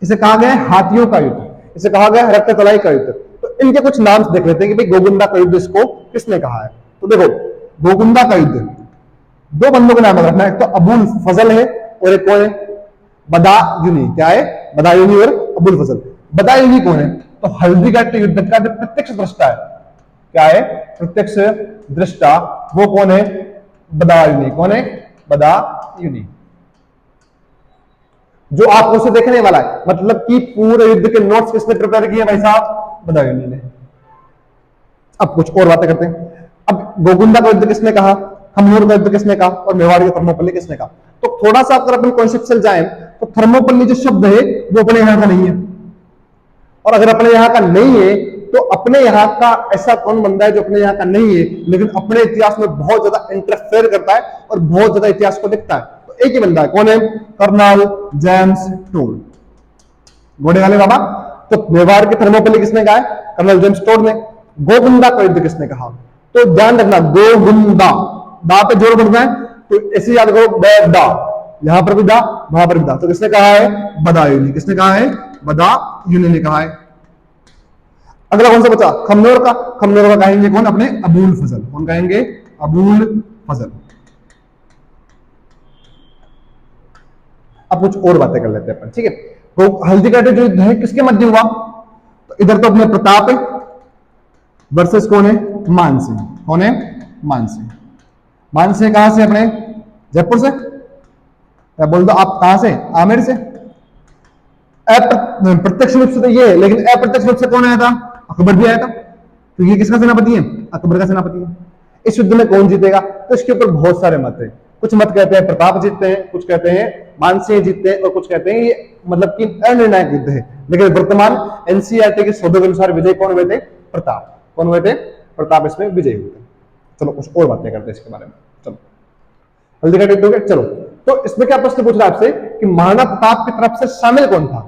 इसे कहा गया हाथियों का युद्ध, इसे कहा गया रक्त तलाई का युद्ध। तो इनके कुछ नाम देख लेते हैं कि भाई गोगुंदा का युद्ध इसको किसने कहा है। तो देखो, गोगुंदा का युद्ध दो बंदों के नाम रखना है, एक तो अबुल फजल है और एक कौन है? बदायूनी। क्या है? बदायूनी और अबुल फजल। बदायूनी कौन है? तो हल्दी घाटी युद्ध का जो प्रत्यक्ष दृष्टा है। क्या है? प्रत्यक्ष दृष्टा। वो कौन है? बदायूनी। कौन है? बदायूनी, जो आपको उसे देखने वाला है। मतलब कि पूरे युद्ध के नोट्स किसने प्रिपेयर किए भाई साहब? बदायूनी ने। अब कुछ और बातें करते हैं। अब गोगुंदा का युद्ध किसने कहा? खमनोर का युद्ध किसने कहा? और मेवाड़ की थर्मोपल्ली किसने कहा? तो थोड़ा सा अगर अपन कॉन्सेप्ट चल जाए तो थर्मोपल्ली जो शब्द है वो अपने यहां का नहीं है। और अगर अपने यहां का नहीं है तो अपने यहां का ऐसा कौन बंदा है जो अपने यहां का नहीं है लेकिन अपने इतिहास में बहुत ज्यादा इंटरफेयर करता है और बहुत ज्यादा इतिहास को लिखता है? तो एक ही बंदा है। कौन है? कर्नल जेम्स टोड, घोड़े वाले बाबा। तो मेवाड़ की थर्मोपल्ली किसने कहा है? कर्नल जेम्स टोड ने। गोगुंदा का युद्ध किसने कहा? तो ध्यान रखना, गोगुंदा, दा पे जोर बढ़ना है तो ऐसे याद करो, दा, यहां पर भी दा, वहां पर भी दा। तो किसने कहा है? बदायूनी। किसने कहा है? बदायूं ने कहा है। अगला कौन सा बचा? खमनोर का। खमनोर का कहेंगे कौन? अपने अबुल फजल। कौन कहेंगे? अबुल फजल। अब कुछ और बातें कर लेते हैं अपन, ठीक है। तो हल्दी घाटी जो युद्ध है किसके मध्य हुआ? तो इधर तो अपने प्रताप है वर्सेस कौन है? मानसिंह। कौन है? मानसिंह। मानसिंह कहां से? अपने जयपुर से। क्या बोल दो आप? कहां से? आमेर से। प्रत्यक्ष रूप से तो ये है, लेकिन अप्रत्यक्ष रूप से कौन आया था? अकबर भी आया था। तो ये किसका सेनापति है? अकबर का सेनापति है। इस युद्ध में कौन जीतेगा? तो इसके ऊपर बहुत सारे मत है। कुछ मत कहते हैं प्रताप जीतते हैं, कुछ कहते हैं मानसिंह जीतते हैं, और कुछ कहते हैं ये मतलब कि अनिर्णायक युद्ध है। लेकिन वर्तमान एनसीईआरटी के शोधों के अनुसार विजय कौन हुए थे? प्रताप। कौन हुए थे? प्रताप इसमें विजयी हुए थे। चलो कुछ और बातें करते हैं इसके बारे में। चलो हल्दी घाटी युद्ध हो गया। चलो तो इसमें क्या प्रश्न पूछ रहा है आपसे कि महाराणा प्रताप की तरफ से शामिल कौन था?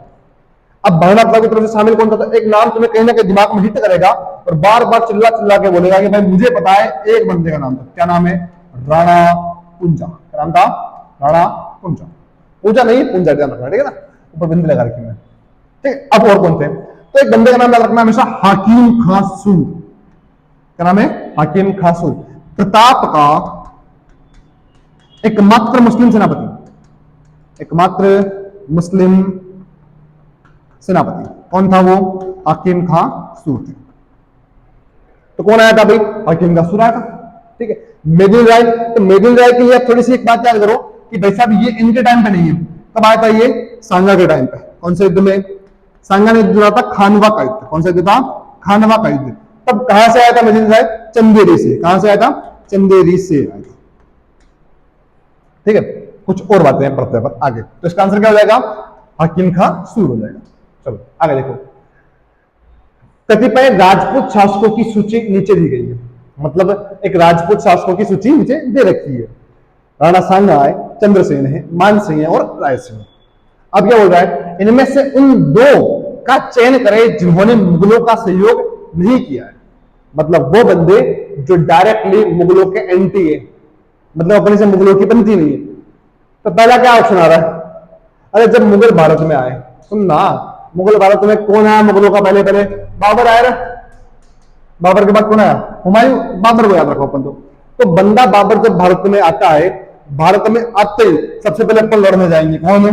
अब महाराणा प्रताप की तरफ से शामिल कौन था? तो एक नाम तुम्हें कहीं ना कहीं दिमाग में हिट करेगा और बार बार चिल्ला चिल्ला के बोलेगा कि भाई मुझे पता है, एक बंदे का नाम था। क्या नाम है? राणा कुंजा। क्या नाम था? राणा कुंजा। पूजा नहीं, कुंजा, ध्यान रखना, ठीक है ना, ऊपर बिंदी लगा रखी है, ठीक। अब और कौन थे? तो एक बंदे का नाम याद रखना हमेशा, हाकिम खां सूर। क्या नाम है? हाकिम खां सूर। प्रताप का एकमात्र मुस्लिम सेनापति, एकमात्र मुस्लिम सेनापति कौन था? वो हाकिम खां सूर थे। तो कौन आया था भाई? हाकिम खां सूर आया था, ठीक है। मेदिनी राय, तो मेदिनी राय की थोड़ी सी एक बात याद करो कि भाई साहब ये इनके टाइम पे नहीं है। कब आया था? ये सांगा के टाइम पे। कौन से युद्ध में? सांगा ने युद्ध था खानवा का युद्ध। कौन सा युद्ध था? खानवा का युद्ध। तब कहां से आया था मेदिनी राय? चंदेरी से। कहां से आया था? चंदेरी से आया था, ठीक है। कुछ और बातें हैं पढ़ते हैं आगे। तो इसका आंसर क्या हो जाएगा? हाकिम खां सूर हो जाएगा। चलो आगे देखो। कतिपय राजपूत शासकों की सूची नीचे दी गई है। मतलब एक राजपूत शासकों की सूची नीचे दे रखी है। राणा सांगा है, चंद्रसेन है, मानसिंह है और राय सिंह। अब क्या बोल रहा है? इनमें से उन दो का चयन करें जिन्होंने मुगलों का सहयोग नहीं किया है। मतलब वो बंदे जो डायरेक्टली मुगलों के एंटी है, मतलब अपने से मुगलों की बनती नहीं है। तो पहला क्या ऑप्शन आ रहा है? अरे जब मुगल भारत में आए, सुनना, मुगल भारत में कौन आया मुगलों का? पहले पहले बाबर आया ना। बाबर के बाद कौन आया? हुमायूं। बाबर को याद रखो अपन तो बंदा बाबर जब भारत में आता है, भारत में आते ही सबसे पहले अपन लड़ने जाएंगे कौन?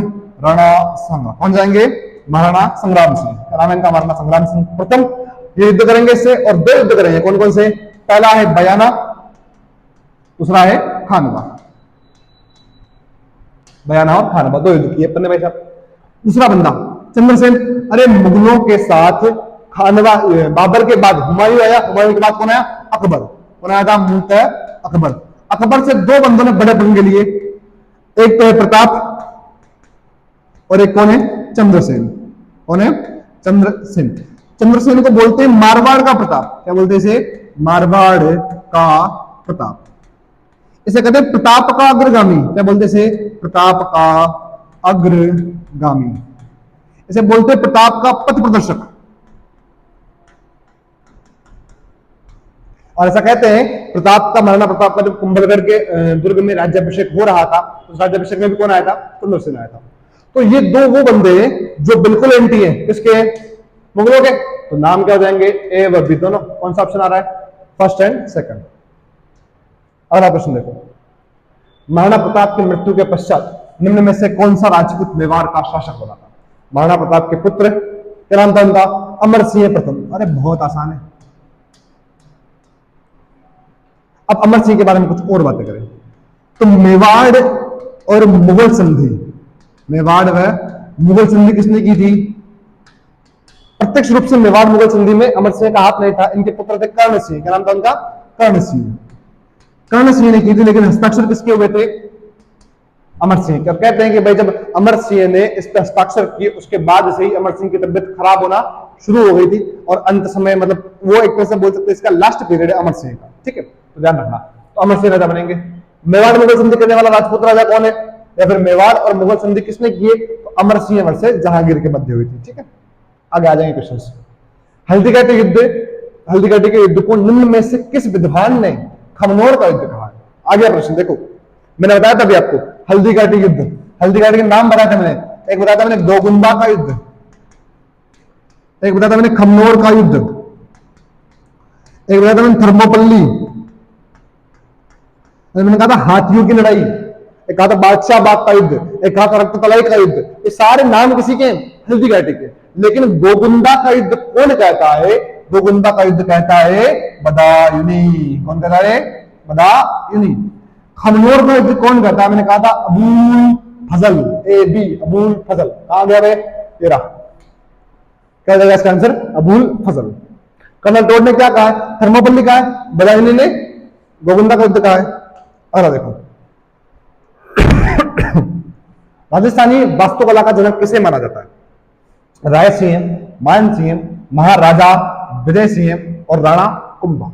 राणा सांगा। कौन जाएंगे? महाराणा संग्राम सिंह। राणा इनका महाराणा संग्राम सिंह प्रथम ये युद्ध करेंगे इससे, और दो युद्ध करेंगे। कौन कौन से? पहला है बयाना, दूसरा है खानवा। बयाना और खानवा दो युद्ध किए अपन ने भाई साहब। दूसरा बंदा चंद्रसेन। अरे मुगलों के साथ खानवा, बाबर के बाद हुमायूं आया, हुमायूं के बाद कौन आया? अकबर। कौन आया था? मुल्तान अकबर। अकबर से दो बंदों ने बड़े पंगे लिए। एक तो है प्रताप और एक कौन है? चंद्रसेन। कौन है? चंद्रसेन। चंद्रसेन को बोलते हैं मारवाड़ का प्रताप। क्या बोलते हैं इसे? मारवाड़ का प्रताप। इसे कहते हैं प्रताप का अग्रगामी। क्या बोलते हैं इसे? प्रताप का अग्रगामी। इसे बोलते हैं प्रताप का पथ प्रदर्शक। और ऐसा कहते हैं प्रताप का, महाराणा प्रताप का जब कुंभलगढ़ के दुर्ग में राज्याभिषेक हो रहा था, तो उस राज्याभिषेक में भी कौन आया था? चंद्रसेन आया था। तो ये दो वो बंदे जो बिल्कुल एंटी हैं किसके? मुगलों के। तो नाम क्या हो जाएंगे? ए व बी दोनों। कौन सा ऑप्शन आ रहा है? First and second. अगला प्रश्न देखो। महाराणा प्रताप की मृत्यु के पश्चात निम्न में से कौन सा राजपूत मेवाड़ का शासक बना था? महाराणा प्रताप के पुत्र, क्या नाम था उनका? अमर सिंह प्रथम। अरे बहुत आसान है। अब अमर सिंह के बारे में कुछ और बातें करें तो मेवाड़ और मुगल संधि, मेवाड़ व मुगल संधि किसने की थी? प्रत्यक्ष रूप से मेवाड़ मुगल संधि में अमर सिंह का हाथ नहीं था। इनके पुत्र थे कर्ण सिंह। क्या नाम था उनका? कर्ण सिंह। कर्ण सिंह ने की थी, लेकिन हस्ताक्षर किसके हुए थे? अमर सिंह। क्या कहते हैं कि भाई जब अमर सिंह ने इस पर हस्ताक्षर किए उसके बाद से ही अमर सिंह की तबियत खराब होना शुरू हो गई थी, और अंत समय मतलब वो एक तरह से बोल सकते हैं इसका लास्ट पीरियड है अमर सिंह का, ठीक है। तो ध्यान रखना। तो अमर सिंह राजा बनेंगे। मेवाड़ मुगल संधि करने वाला राजपूत राजा कौन है? या फिर मेवाड़ और मुगल संधि किसने किए? तो अमर सिंह वर्सेस जहांगीर के मध्य हुई थी, ठीक है। आगे आ जाएंगे क्वेश्चन। हल्दीघाटी युद्ध, हल्दीघाटी के युद्ध को निम्न में से किस विद्वान ने खमनोर का युद्ध कहा है? आगे प्रश्न देखो। मैंने बताया था अभी आपको हल्दीघाटी युद्ध, हल्दीघाटी के नाम बताया था मैंने। एक बताया था मैंने दोगुंबा का युद्ध, एक बताया था मैंने खमनोर का युद्ध, एक बताया था मैंने थर्मोपल्ली, मैंने कहा था हाथियों की लड़ाई, एक कहा था बादशाह बाग का युद्ध, एक कहा था रक्ततलाई का युद्ध। ये सारे नाम किसी के? हल्दी घाटी के। लेकिन गोगुंदा का युद्ध कौन कहता है? गोगुंदा का युद्ध कहता है बदायूनी। कौन कहता है? बदायूनी। खमनोर का युद्ध कौन कहता है? मैंने कहा था अबुल फजल, ए बी, अबुल फजल। कहां गया रे? ये रहा। क्या जाएगा इसका आंसर? अबुल फजल। कर्नल टोड ने क्या कहा है? थर्मोपल्ली कहा है, बदायूनी ने गोगुंदा का युद्ध कहा है। अरे देखो राजस्थानी वास्तुकला का जनक किसे माना जाता है? राय सिंह, मान सिंह, महाराजा विजय सिंह और राणा कुंभा।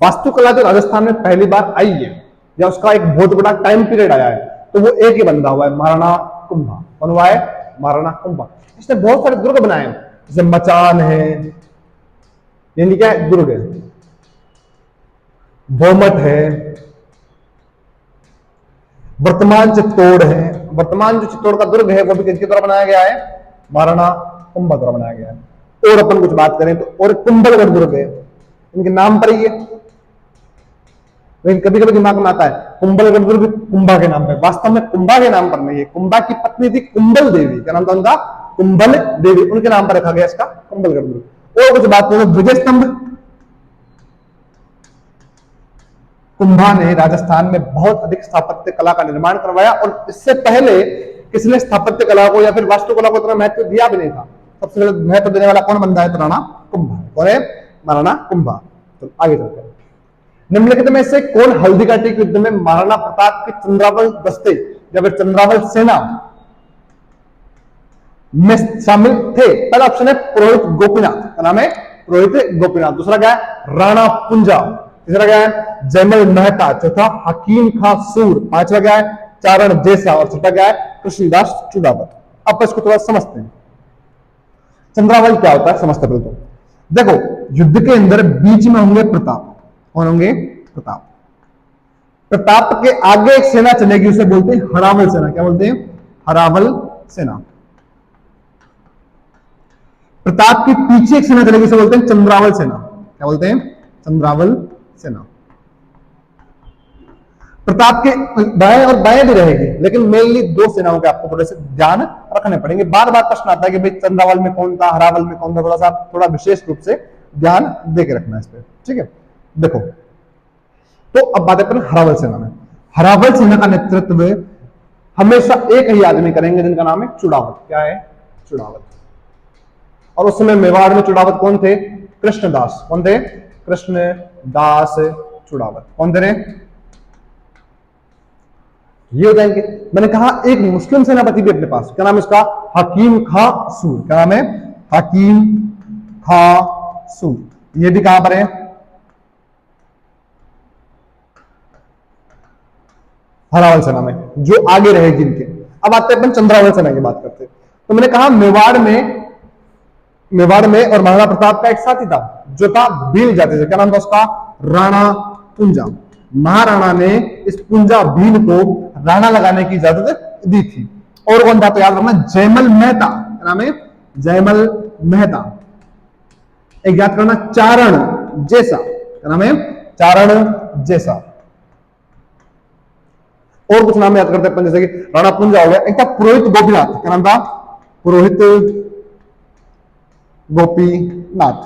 वास्तुकला जो राजस्थान में पहली बार आई है या उसका एक बहुत बड़ा टाइम पीरियड आया है तो वो एक ही बंदा हुआ है, महाराणा कुंभा। कौन हुआ है? महाराणा कुंभा। इसने बहुत सारे दुर्ग बनाए हैं, जैसे मचान है, यानी क्या है? दुर्ग है। बोमट है, वर्तमान चित्तौड़ है। वर्तमान जो चित्तौड़ का दुर्ग है वो भी किसके द्वारा बनाया गया है? महाराणा कुंभा द्वारा बनाया गया है। और अपन कुछ बात करें तो और कुंभलगढ़ दुर्ग है, इनके नाम पर ही है। लेकिन कभी कभी दिमाग में आता है कुंभलगढ़ दुर्ग कुंभा के नाम पर, वास्तव में कुंभा के नाम पर नहीं है। कुंभा की पत्नी थी कुंभल देवी, क्या नाम था उनका? कुंभल देवी, उनके नाम पर रखा गया इसका कुंभलगढ़ दुर्ग। और कुछ बात करें तो विजय स्तंभ। कुंभा ने राजस्थान में बहुत अधिक स्थापत्य कला का निर्माण करवाया और इससे पहले किसने स्थापत्य कला को या फिर वास्तुकला को इतना महत्व दिया भी नहीं था। सबसे पहले महत्व देने वाला कौन बंदा है? तो राणा कुंभा। कौन है? महाराणा कुंभा। तो आगे चलते हैं। निम्नलिखित में से कौन हल्दी घाटी के युद्ध में महाराणा प्रताप के चंद्रावल दस्ते या फिर चंद्रावल सेना में शामिल थे? पहला ऑप्शन है पुरोहित गोपीनाथ, का नाम है पुरोहित गोपीनाथ। दूसरा क्या है? राणा पुंजा। तीसरा क्या है? जयमल मेहता। चौथा हकीम खां सूर। पांचवा क्या है? चारण जैसा। और छठा क्या है? कृष्णदास चुड़ावत। अब इसको थोड़ा समझते हैं, चंद्रावल क्या होता है समझते पहले तो। देखो युद्ध के अंदर बीच में होंगे प्रताप। कौन होंगे? प्रताप। प्रताप के आगे एक सेना चलेगी, उसे बोलते हैं हरावल सेना। क्या बोलते हैं? हरावल सेना। प्रताप के पीछे एक सेना चलेगी, उसे बोलते हैं चंद्रावल सेना। क्या बोलते हैं? चंद्रावल सेना। प्रताप के दाएं और बाएं भी रहेगी, लेकिन मेनली दो सेनाओं के आपको थोड़े से ध्यान रखने पड़ेंगे। बार बार प्रश्न आता है कि भाई चंद्रावल में कौन था, हरावल में कौन था, थोड़ा सा थोड़ा विशेष रूप से ध्यान देके रखना है इस पे। ठीक है, देखो तो अब बात है हरावल सेना में। हरावल सेना का नेतृत्व हमेशा एक ही आदमी करेंगे जिनका नाम है चुड़ावत। क्या है? चुड़ावत। और उस समय मेवाड़ में चुड़ावत कौन थे? कृष्णदास। कौन थे? कृष्णदास चुड़ावत। कौन थे? ये हो जाएंगे। मैंने कहा एक मुस्लिम सेनापति भी अपने पास, क्या नाम है उसका? हकीम खां सूर। क्या नाम है? हकीम खां सूर। ये भी कहां पर है? हरावल सेना में, जो आगे रहेगी इनके। अब आते हैं अपन चंद्रावल सेना की बात करते हैं। तो मैंने कहा मेवाड़ में और महाराणा प्रताप का एक साथी था जो था भील जाति से। क्या नाम था उसका? राणा पुंजा। महाराणा ने इस पुंजा भील को राणा लगाने की इजाजत दी थी। और कौन था? तो याद रखना जयमल मेहता। क्या नाम है? जयमल मेहता। एक याद करना चारण जैसा। क्या नाम है? चारण जैसा। और कुछ नाम याद करते हैं जैसे कि राणा पुंजा हो गया। एक था पुरोहित गोपीनाथ। क्या नाम था? पुरोहित गोपीनाथ।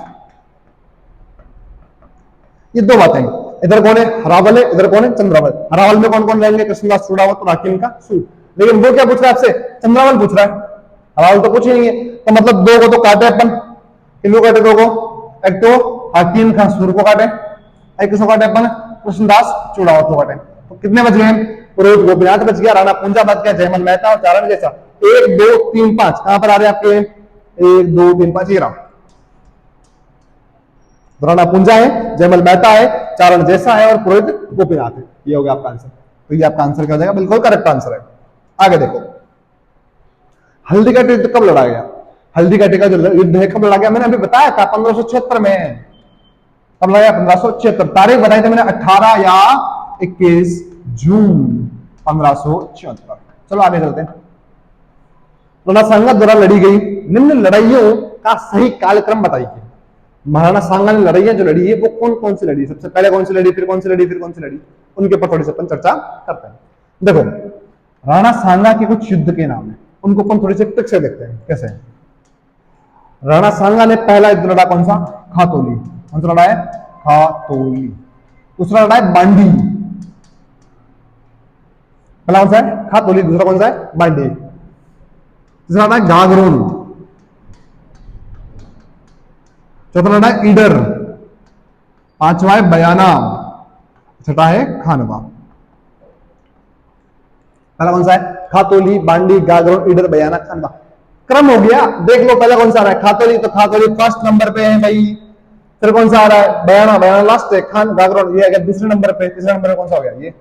ये दो बातें, इधर कौन है? हरावल है, इधर कौन है? चंद्रावल। हरावल में कौन कौन रहेंगे? कृष्णदास चुड़ावत और हकीम का सूर। लेकिन वो क्या पूछ रहा है आपसे? चंद्रावल पूछ रहा है, हरावल तो पूछ ही नहीं है। तो मतलब दो को तो काटे अपन, किनको काटे? दो को, एक तो हकीम खां सूर को काटे, एक किसको काटे अपन? कृष्णदास चुड़ावत को काटे। तो कितने बच गए? पुरोहित गोपीनाथ बच गया, राणा पुंजा बच गया, जयमल मेहता और चारण जैसा। 1 2 3 5 कहां पर आ रहे हैं आपके? 1 2 3 5 ये रहा। राणा पुंजा है, जयमल मेहता है, चारण जैसा है और पुरोहित गोपीनाथ है। ये हो गया आपका आंसर। तो ये आपका आंसर क्या हो जाएगा? बिल्कुल करेक्ट आंसर है। आगे देखो, हल्दी घाटी युद्ध कब लड़ा गया? हल्दी घाटी का जो युद्ध है कब लड़ा गया? मैंने अभी बताया था 1576 में। कब लड़ा गया? 1576। तारीख बताई थी मैंने 18 या 21 जून 1576। चलो आगे चलते हैं। रणसंगत द्वारा लड़ी गई निम्न लड़ाइयों का सही कालक्रम बताइए। महाराणा सांगा ने लड़ाई है जो लड़ी है वो कौन कौन सी लड़ी, सबसे पहले कौन सी लड़ी, फिर कौन सी लड़ी, फिर कौन सी लड़ी, उनके ऊपर थोड़ी सी अपन चर्चा करते हैं। देखो राणा सांगा के कुछ युद्ध के नाम है, उनको अपन थोड़ी सी ट्रिक से देखते हैं कैसे। राणा सांगा ने पहला युद्ध लड़ा कौन सा, खातौली। कौन सा लड़ा है, खातौली। दूसरा लड़ा है बांडी। पहला कौन सा है, खातौली। दूसरा कौन सा है, बांडी। तीसरा लड़ा है गागरोन। चौथा लड़ा है ईडर। पांचवा है बयाना। छठा है खानवा। पहला कौन सा है, खातौली, बांडी, गागरोन, ईडर, बयाना, खानवा। क्रम हो गया, देख लो पहला कौन सा आ रहा है, खातौली, तो खातौली फर्स्ट नंबर पे है भाई। फिर कौन सा आ रहा है, बयाना, बयाना लास्ट है। खान गागरोन ये अगर दूसरे नंबर पे, तीसरे नंबर पे कौन सा हो गया ये,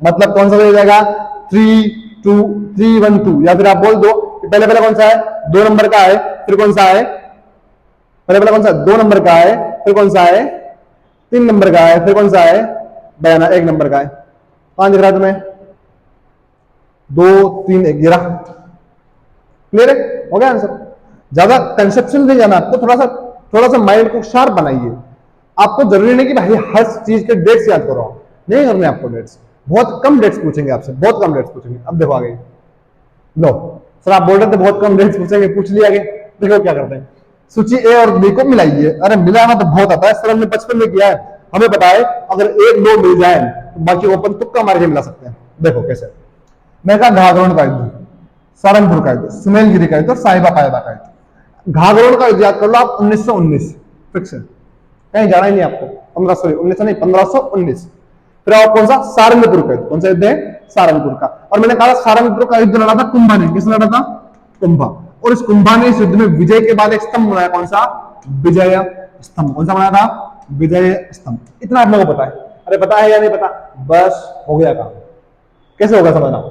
मतलब कौन सा हो जाएगा 3-2-3-1-2, या फिर आप बोल दो पहले पहले कौन सा है, 2 नंबर का है, फिर कौन सा है, पहले पहले कौन सा 2 नंबर का है, फिर कौन सा है 3 नंबर का है, फिर कौन सा है बयाना 1 नंबर का है। कहां दिख रहा है तुम्हें, 2-3-1 क्लियर है, हो गया आंसर। ज्यादा कंसेप्शन नहीं जाना आपको, थोड़ा सा माइंड को शार्प बनाइए। आपको जरूरी नहीं कि भाई हर चीज के डेट्स याद करो, नहीं करने आपको डेट्स, बहुत कम डेट्स पूछेंगे आपसे, बहुत कम डेट्स पूछेंगे। अब देखो आगे, लो सर आप बोल रहे थे बहुत कम डेट्स पूछेंगे, पूछ लिया आगे। देखो क्या करते हैं, सूची ए और बी को मिलाइए। अरे मिलाना तो बहुत आता है सर, हमने बचपन में किया है, हमें पता है अगर 1-2 मिल जाए तो बाकी को अपन तुक्का मार के मिला सकते हैं। देखो कैसे, मैं कहा घाघरोन का युद्ध, सारंगपुर का युद्ध, सुमेलगिरी का युद्ध और साहिबा कायबा का युद्ध। घाघरोन का युद्ध याद कर लो आप, 1919 फिक्स है, कहीं जाना ही नहीं आपको। 1519। फिर आप कौन सा, सारंगपुर का युद्ध। कौन सा युद्ध है, सारंगपुर का। और मैंने कहा सारंगपुर का युद्ध लड़ा था कुंभा ने, किसने लड़ा था, कुंभा। और इस कुंभा ने इस युद्ध में विजय के बाद एक स्तंभ बनाया, कौन सा, विजय स्तंभ। कौन सा बनाया था, विजय स्तंभ। इतना आप लोगों को पता है, अरे पता है या नहीं पता, बस हो गया काम। कैसे होगा समझना,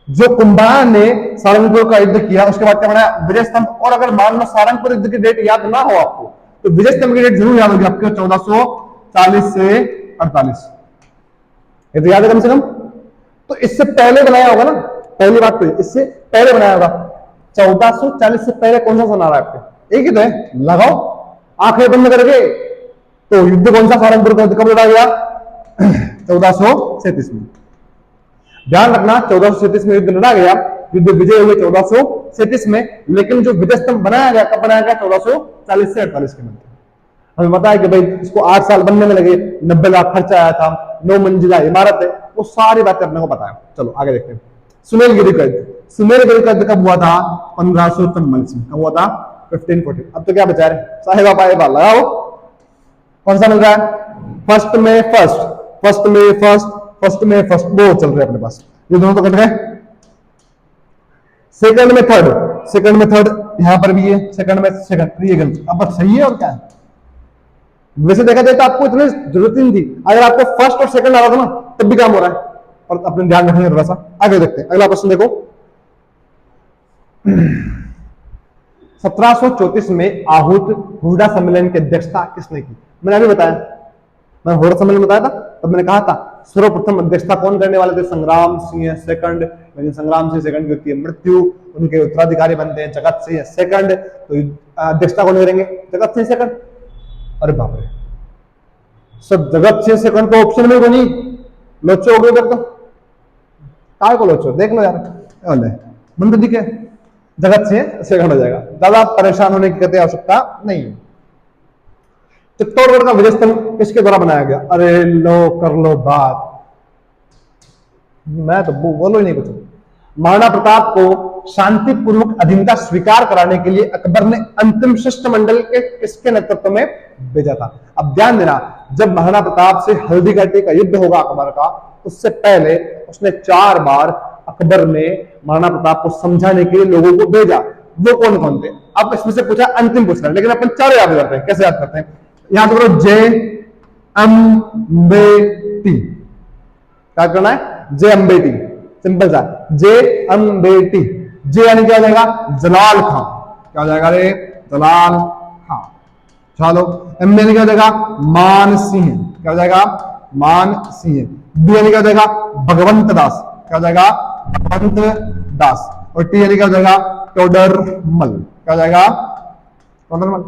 जो कुंभा ने सारंगपुर का युद्ध किया उसके बाद क्या बनाया, विजय स्तंभ। और अगर मान लो सारंगपुर युद्ध की डेट याद ना हो आपको तो विजय स्तंभ की डेट जरूर याद होगी आपके, 1440 से 48, ये तो याद है कम से कम। तो इससे पहले बनाया होगा ना, पहली बात तो इससे पहले बनाया होगा। 1440 से पहले कौन सा सन आ रहा है आपके, एक ही तो है, लगाओ आंखें बंद करके। तो युद्ध कौन सा, सारंगपुर का युद्ध कब लड़ा गया, 1437 में। ध्यान रखना 1437 में युद्ध लड़ा गया, युद्ध विजय हुए 1437 में। लेकिन जो विजय स्तंभ बनाया गया कब बनाया गया, 1440 से 48 के मध्य। हमें पता है कि भाई इसको 8 साल बनने में लगे, 90 लाख खर्चा आया था, 9 मंजिला इमारत है, वो सारी बातें अपने को पता है। चलो आगे देखते हैं, सुमेलगिरी का युद्ध। सुमेलगिरी का युद्ध कब हुआ था, 1544 में। कब हुआ था, 1540। अब तो क्या बचा है, साहिबा पाहिबा लगाओ, कौन सा मिल रहा है, फर्स्ट में फर्स्ट, फर्स्ट में फर्स्ट, फर्स्ट में फर्स्ट, दो चल रहे अपने पास, ये दोनों तो कट गए। सेकंड में थर्ड, सेकंड में थर्ड, यहां पर भी है सेकंड में सेकंड, ये गलत। अब बस सही है और क्या है, वैसे देखा जाए तो आपको इतनी जरूरत ही नहीं थी, अगर आपको फर्स्ट और सेकंड आ रहा था ना तब भी काम हो रहा है। और अपने ध्यान रखेंगे थोड़ा सा। आगे देखते हैं, अगला प्रश्न देखो। 1734 में आहूत हुडा सम्मेलन की अध्यक्षता किसने की, मैंने अभी बताया, मैंने हुडा सम्मेलन बताया था, तब मैंने कहा था सर्वप्रथम अध्यक्षता कौन करने वाले थे, संग्राम सिंह सेकंड। लेकिन संग्राम सिंह सेकंड की होती है मृत्यु, उनके उत्तराधिकारी बनते हैं जगत सिंह सेकंड, तो अध्यक्षता कौन करेंगे, जगत सिंह सेकंड। अरे बाप रे सब, जगत सिंह सेकंड तो ऑप्शन में बनी, लोचो हो गए तो काय को लोचो, देख लो यार मन तो दिखे, जगत सिंह सेकंड हो जाएगा, ज्यादा परेशान होने की कतई आवश्यकता नहीं है। चित्तौड़गढ़ का विजय स्तंभ किसके द्वारा बनाया गया, अरे लो कर लो बात, मैं तो बोलो ही नहीं कुछ। महाराणा प्रताप को शांतिपूर्वक अधीनता स्वीकार कराने के लिए अकबर ने अंतिम शिष्टमंडल के किसके नेतृत्व में भेजा था। अब ध्यान देना, जब महाराणा प्रताप से हल्दीघाटी का युद्ध होगा अकबर का, उससे पहले उसने 4 बार अकबर ने महाराणा प्रताप को समझाने के लिए लोगों को भेजा। वो कौन कौन थे, अब इसमें से पूछा, अंतिम पूछ रहे हैं, लेकिन अपन 4 याद करते हैं। कैसे याद करते हैं, याद करो, जे अम्बेटी, क्या करना है, जे अम्बेटी, सिंपल सा, जे अम्बेटी। जे यानी क्या हो जाएगा, जलाल खां, क्या हो जाएगा रे, जलाल खां। चलो एम यानी क्या हो जाएगा, मान सिंह, क्या हो जाएगा, मान सिंह। बी यानी क्या हो जाएगा, भगवंत दास, क्या हो जाएगा, भगवंत दास। और टी यानी क्या हो जाएगा, टोडरमल, क्या हो जाएगा, नॉर्मल।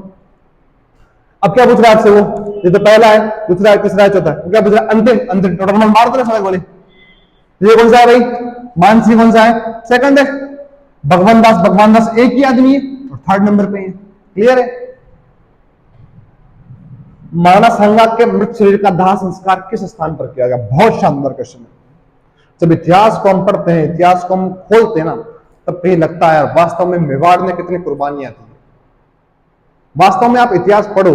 अब क्या पूछ रहा है आपसे वो, ये तो पहला है, दूसरा है, तीसरा है, चौथा है, क्या पूछ रहा है? अंतिम अंतिम टोटल नंबर मार दो ना सवाल बोले। ये कौन सा है भाई? मानसी कौन सा है? सेकंड है। भगवान दास एक ही आदमी है और थर्ड नंबर पे है। क्लियर है? महाराणा सांगा के मृत शरीर का दाह संस्कार किस स्थान पर किया गया? बहुत शानदार क्वेश्चन है। जब इतिहास को हम पढ़ते हैं, इतिहास को हम खोलते हैं ना, तब कहीं लगता है वास्तव में मेवाड़ में कितनी कुर्बानियां थी। वास्तव में आप इतिहास पढ़ो,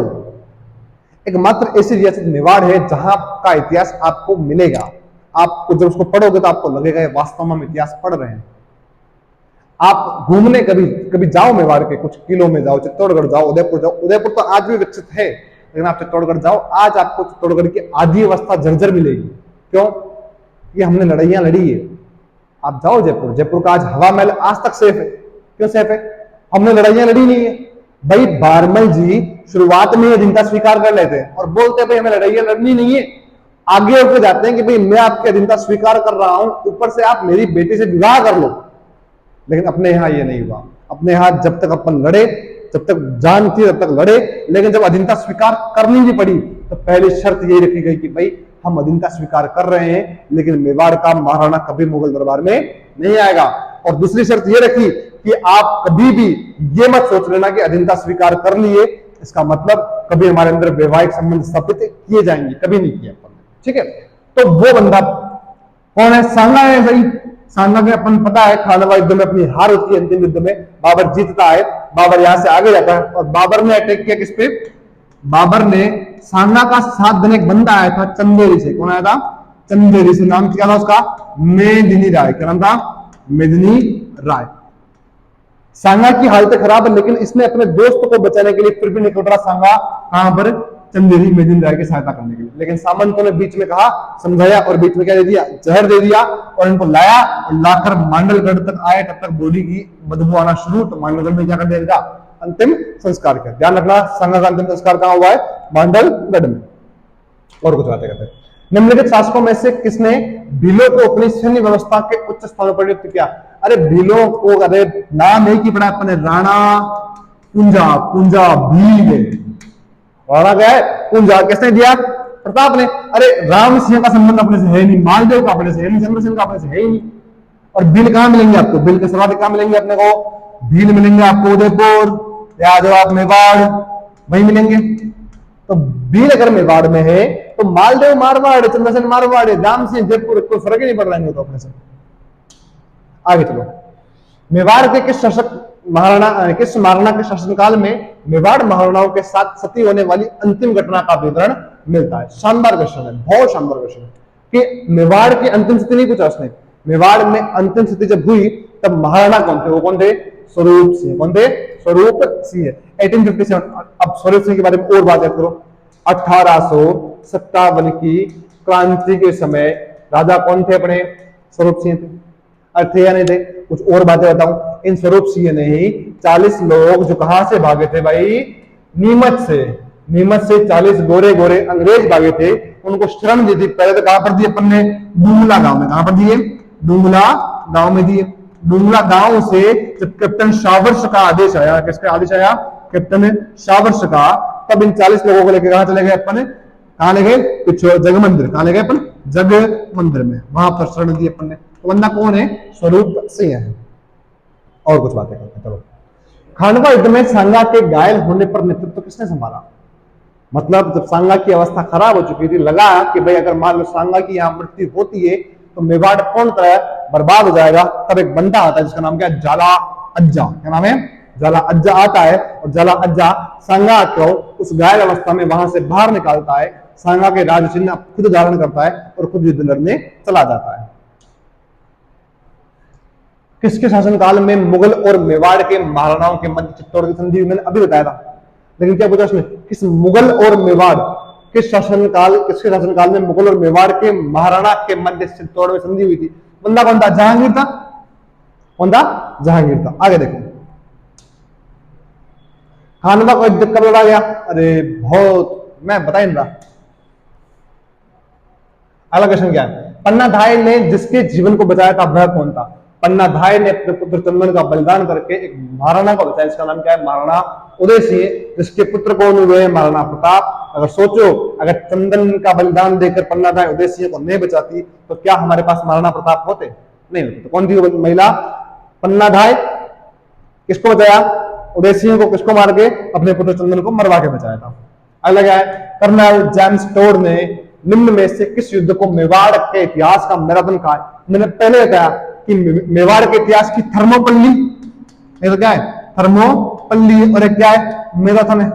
एकमात्र ऐसी रियासत मेवाड़ है जहां का इतिहास आपको मिलेगा। आपको जब उसको पढ़ोगे तो आपको लगेगा वास्तव में हम इतिहास पढ़ रहे हैं। आप घूमने कभी कभी जाओ मेवाड़ के कुछ किलों में जाओ, चित्तौड़गढ़ जाओ, उदयपुर जाओ। उदयपुर तो आज भी विकसित है, लेकिन आप चित्तौड़गढ़ जाओ, आज आपको चित्तौड़गढ़ की आधी अवस्था जर्जर मिलेगी। क्यों? कि हमने लड़ाइयां लड़ी है। आप जाओ जयपुर, जयपुर का आज हवा महल आज तक सेफ है। क्यों सेफ है? हमने लड़ाइयां लड़ी नहीं है भाई। बारमल जी शुरुआत में अधीनता स्वीकार कर लेते हैं और बोलते हैं भाई हमें लड़ाइयां लड़नी नहीं है। आगे होकर जाते हैं कि भाई मैं आपकी अधीनता स्वीकार कर रहा हूं, ऊपर से आप मेरी बेटी से विवाह कर लो। लेकिन अपने यहां ये नहीं हुआ। अपने यहां जब तक अपन लड़े, जब तक जान थी तब तक लड़े, लेकिन जब अधीनता स्वीकार करनी भी पड़ी तो पहली शर्त यही रखी गई कि भाई हम अधीनता स्वीकार कर रहे हैं, लेकिन मेवाड़ का महाराणा कभी मुगल दरबार में नहीं आएगा। और दूसरी शर्त यह रखी कि आप कभी भी ये मत सोच लेना कि अधीनता स्वीकार कर लिए इसका मतलब कभी हमारे अंदर वैवाहिक संबंध स्थापित किए जाएंगे, कभी नहीं किया। ठीक है? तो वो बंदा कौन है? सांगा है भाई। सांगा के अपन पता है खानवा युद्ध में अपनी हार होती है, अंतिम युद्ध में बाबर जीतता है। बाबर यहां से आगे जाता है और बाबर ने अटैक किया किस पे? बाबर ने सांगा का साथ देने एक बंदा आया था चंदेरी से। कौन आया था? चंदेरी से। नाम क्या था उसका? मेदिनी राय। क्या नाम था? मेदिनी राय। सांगा की हालत खराब है, लेकिन इसने अपने दोस्त को बचाने के लिए फिर भी निकल रहा सांगा कहां पर? चंदेरी मेदिनी राय की सहायता करने के लिए। लेकिन सामंतों ने बीच में कहा, समझाया और बीच में क्या दे दिया? जहर दे दिया और इनको लाया और लाकर मांडलगढ़ तक आए। तब तक बॉडी की बदबू आना शुरू, तो मांडलगढ़ में क्या कर दिया? अंतिम संस्कार किया। ध्यान रखना, सांगा का अंतिम संस्कार कहां हुआ है? मांडलगढ़ में। और कुछ बातें करते हैं। निम्नलिखित शासकों में से किसने भीलों को अपनी सैन्य व्यवस्था के उच्च स्थानों पर नियुक्त किया? अरे भीलों को, अरे नाम एक ही पड़ा अपने, राणा कुंजा। कुंजा भील राणा क्या है? कुंजा। किसने दिया? प्रताप ने। अरे राम सिंह का संबंध अपने से है नहीं, मालदेव का अपने से है नहीं, चंद्रसेन का अपने से है ही नहीं। और भील कहां मिलेंगे आपको? भील के सर्वाधिक कहां मिलेंगे अपने को? भील मिलेंगे आपको उदयपुर, या जो आप मेवाड़, वही मिलेंगे। तो भील अगर मेवाड़ में है तो मालदेव मारवाड़, चंद्रसेन मारवाड़, राम सिंह जयपुर, कोई फर्क ही नहीं पड़ रहा है तो अपने से। आगे चलो। मेवाड़ के किस महाराणा के शासनकाल में मेवाड़ महाराणाओं के साथ सती होने वाली अंतिम घटना का विवरण मिलता है? शानदार क्वेश्चन है, बहुत शानदार क्वेश्चन है कि मेवाड़ की अंतिम सती नहीं पूछा उसने। मेवाड़ में अंतिम सती जब हुई तब महाराणा कौन थे? वो कौन थे? स्वरूप सिंह। कौन थे? स्वरूप सिंह। 1857। अब स्वरूप सिंह के बारे में और बात करो। 1857 की क्रांति के समय राजा कौन थे अपने? स्वरूप सिंह थे। थे या नहीं थे? कुछ और बातें बताऊं। इन स्वरूप सिंह ने ही 40 लोग जो कहां से भागे थे भाई? नीमच से। नीमच से 40 गोरे गोरे अंग्रेज भागे थे, उनको शरण दी थी। पहले तो कहां पर दी अपन ने? डूंगला गांव में। कहां पर दिए? डूंगला गांव में दिए। डूंगला गांव से जब कैप्टन शावर्ष का आदेश आया, किसका आदेश आया? कैप्टन शावर्ष का, तब इन 40 लोगों को लेकर कहां चले गए अपन? कहां ले गए? जग मंदिर। कहां ले गए अपन? जग मंदिर में। वहां पर शरण दी अपन ने। तो बंदा कौन है? स्वरूप सिंह है। और कुछ बातें करते हैं। चलो। खांडवा युद्ध में सांगा के घायल होने पर नेतृत्व किसने संभाला? मतलब जब सांगा की अवस्था खराब हो चुकी थी, लगा कि भाई अगर मान लो सांगा की यहां मृत्यु होती है तो मेवाड़ पूर्ण तरह बर्बाद हो जाएगा। तब एक बंदा आता है जिसका नाम क्या है? जाला अज्जा। क्या नाम है? जाला अज्जा आता है और जाला अज्जा सांगा को उस घायल अवस्था में वहां से बाहर निकालता है। सांगा के राज चिन्ह खुद धारण करता है और खुद युद्ध लड़ने चला जाता है। किसके शासनकाल में मुगल और मेवाड़ के महाराणाओं के मध्य चित्तौड़ की संधि हुई? मैंने अभी बताया था, लेकिन क्या पूछा उसने? किस मुगल और मेवाड़ किसके शासनकाल में मुगल और मेवाड़ के महाराणा के मध्य चित्तौड़ में संधि हुई थी? बंदा कौन था? जहांगीर था। कौन था? जहांगीर था। आगे देखो। खानवा को युद्ध कब लड़ा गया? अरे बहुत, मैं बता ही नहीं रहा। अगला क्वेश्चन क्या है? पन्ना धाय ने जिसके जीवन को बचाया था वह कौन था? पन्ना धाय ने अपने पुत्र चंदन का बलिदान करके एक महाराणा को बचाया, इसका नाम क्या है? महाराणा उदय सिंह, जिसके पुत्र कौन हुए? महाराणा प्रताप। अगर सोचो, अगर चंदन का बलिदान देकर पन्नाधाय उदय सिंह को नहीं बचाती तो क्या हमारे पास महाराणा प्रताप होते? नहीं होते। तो कौन थी वो महिला? पन्नाधाय। किसको बचाया? उदय सिंह को। किसको मार के? अपने पुत्र चंदन को मरवा के बचाया था। अगला क्या है? कर्नल जेम्स टोड ने निम्न में से किस युद्ध को मेवाड़ के इतिहास का मैराथन कहा? मैंने पहले बताया कि मेवाड़ के इतिहास की थर्मोपल्ली, ये तो क्या है? थर्मोपल्ली। और एक क्या है? मैराथन है।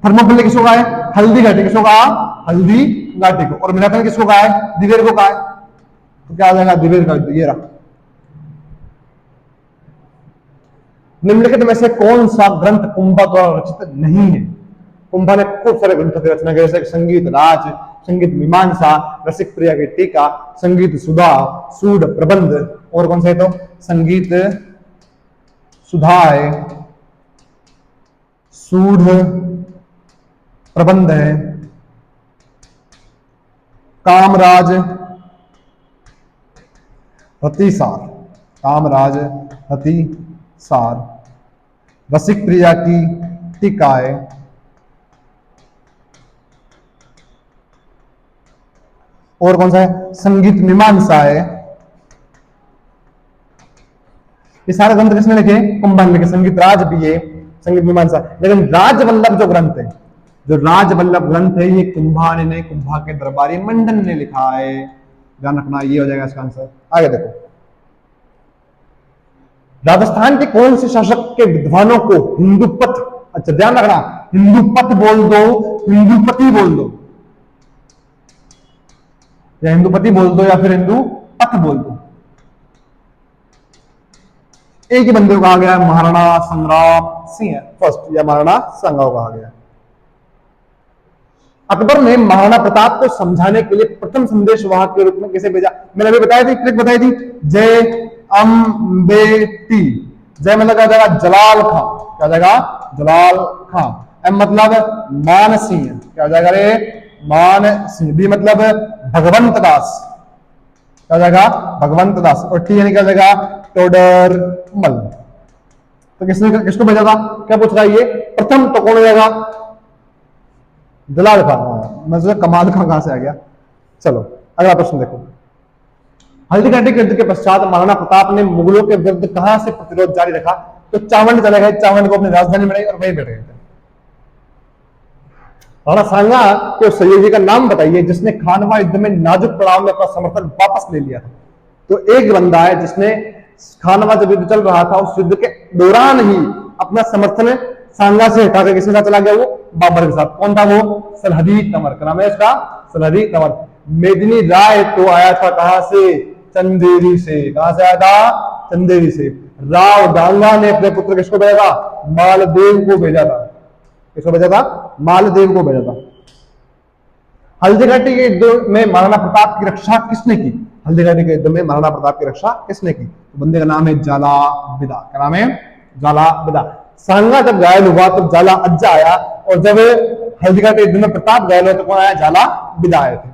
थर्मोपल्ली किसको कहा है? हल्दी घाटी। किसको कहा? हल्दी घाटी को। और मैराथन किसको कहा है? दिवेर को कहा है। तो क्या आ जाएगा? दिवेर का युद्ध। ये रहा। निम्नलिखित में से कौन सा ग्रंथ कुंभा द्वारा रचित नहीं है? कुंभा ने खूब सारे ग्रंथों की रचना की, जैसे संगीत राज, संगीत मीमांसा, रसिक प्रिया की टीका, संगीत सुधा, सूड प्रबंध। और कौन सा है? तो संगीत सुधा है, सूड प्रबंध है, कामराज रतिसार, कामराज रतिसार, रसिक प्रिया की टीका है, और कौन सा है? संगीत मीमांसा है। ये सारे ग्रंथ किसने लिखे? कुंभा ने लिखे। संगीत राज भी है, संगीत मीमांसा। लेकिन राजवल्लभ जो ग्रंथ है, जो राजवल्लभ ग्रंथ है, ये कुंभा ने नहीं, कुंभा के दरबारी मंडन ने लिखा है। ध्यान रखना, ये हो जाएगा इसका आंसर। आगे देखो, राजस्थान के कौन से शासक के विद्वानों को हिंदूपथ, अच्छा ध्यान रखना, हिंदूपथ बोल दो, हिंदूपति बोल दो, या हिंदूपति बोल दो या फिर हिंदू पथ बोल दो, एक ही बंदे को कहा गया है? महाराणा संग्राम सिंह फर्स्ट, या महाराणा संग्राम कहा गया। अकबर ने महाराणा प्रताप को समझाने के लिए प्रथम संदेश वाहक के रूप में किसे भेजा? मैंने अभी बताया थी, ट्रिक बताई थी, जय अम्बेती। जय मतलब क्या जाएगा? जलाल खां। क्या जाएगा? जलाल खां। एम मतलब मान सिंह। क्या जाएगा रे? मान सिंह। बी मतलब भगवंत दास। क्या जाएगा? भगवंत दास। और टी यानी क्या जाएगा? टोडरमल। तो किसने किसको भेजा था? क्या पूछ रहा है ये? प्रथम तो कौन हो जाएगा? जलाल खान। मतलब कमाल खान कहां से आ गया? चलो अगला प्रश्न देखो। हल्दी घाटी के युद्ध के पश्चात महाराणा प्रताप ने मुगलों के विरुद्ध कहां से प्रतिरोध जारी रखा? तो चावंड चले गए, चावंड को अपनी राजधानी बनाई और वहीं बैठ गए थे। राणा सांगा के उस सहयोगी का नाम बताइए जिसने खानवा युद्ध में नाजुक पड़ाव में अपना समर्थन वापस ले लिया था। तो एक बंदा है जिसने खानवा जब युद्ध चल रहा था, उस युद्ध के दौरान ही अपना समर्थन सांगा से हटाकर किसके साथ चला गया? वो बाबर के साथ। कौन था वो? सलहदी तंवर। का नाम है इसका सलहदी तंवर। मेदिनी राय तो आया था कहां से? चंदेरी से। कहां से आया था? चंदेरी से। राव डांगा ने अपने पुत्र किसको भेजा था? मालदेव को भेजा था। किसको भेजा था? मालदेव को भेजा था। हल्दी घाटी के युद्ध में महाराणा प्रताप की रक्षा किसने की? हल्दी घाटी के युद्ध में महाराणा प्रताप की रक्षा किसने की? तो बंदे का नाम है जाला बिदा। क्या नाम है? जाला बिदा। सांगा जब घायल हुआ तो जाला अज्जा आया, और जब हल्दी घाटी युद्ध में प्रताप घायल हुआ तो कौन आया? जाला बिदा आए थे।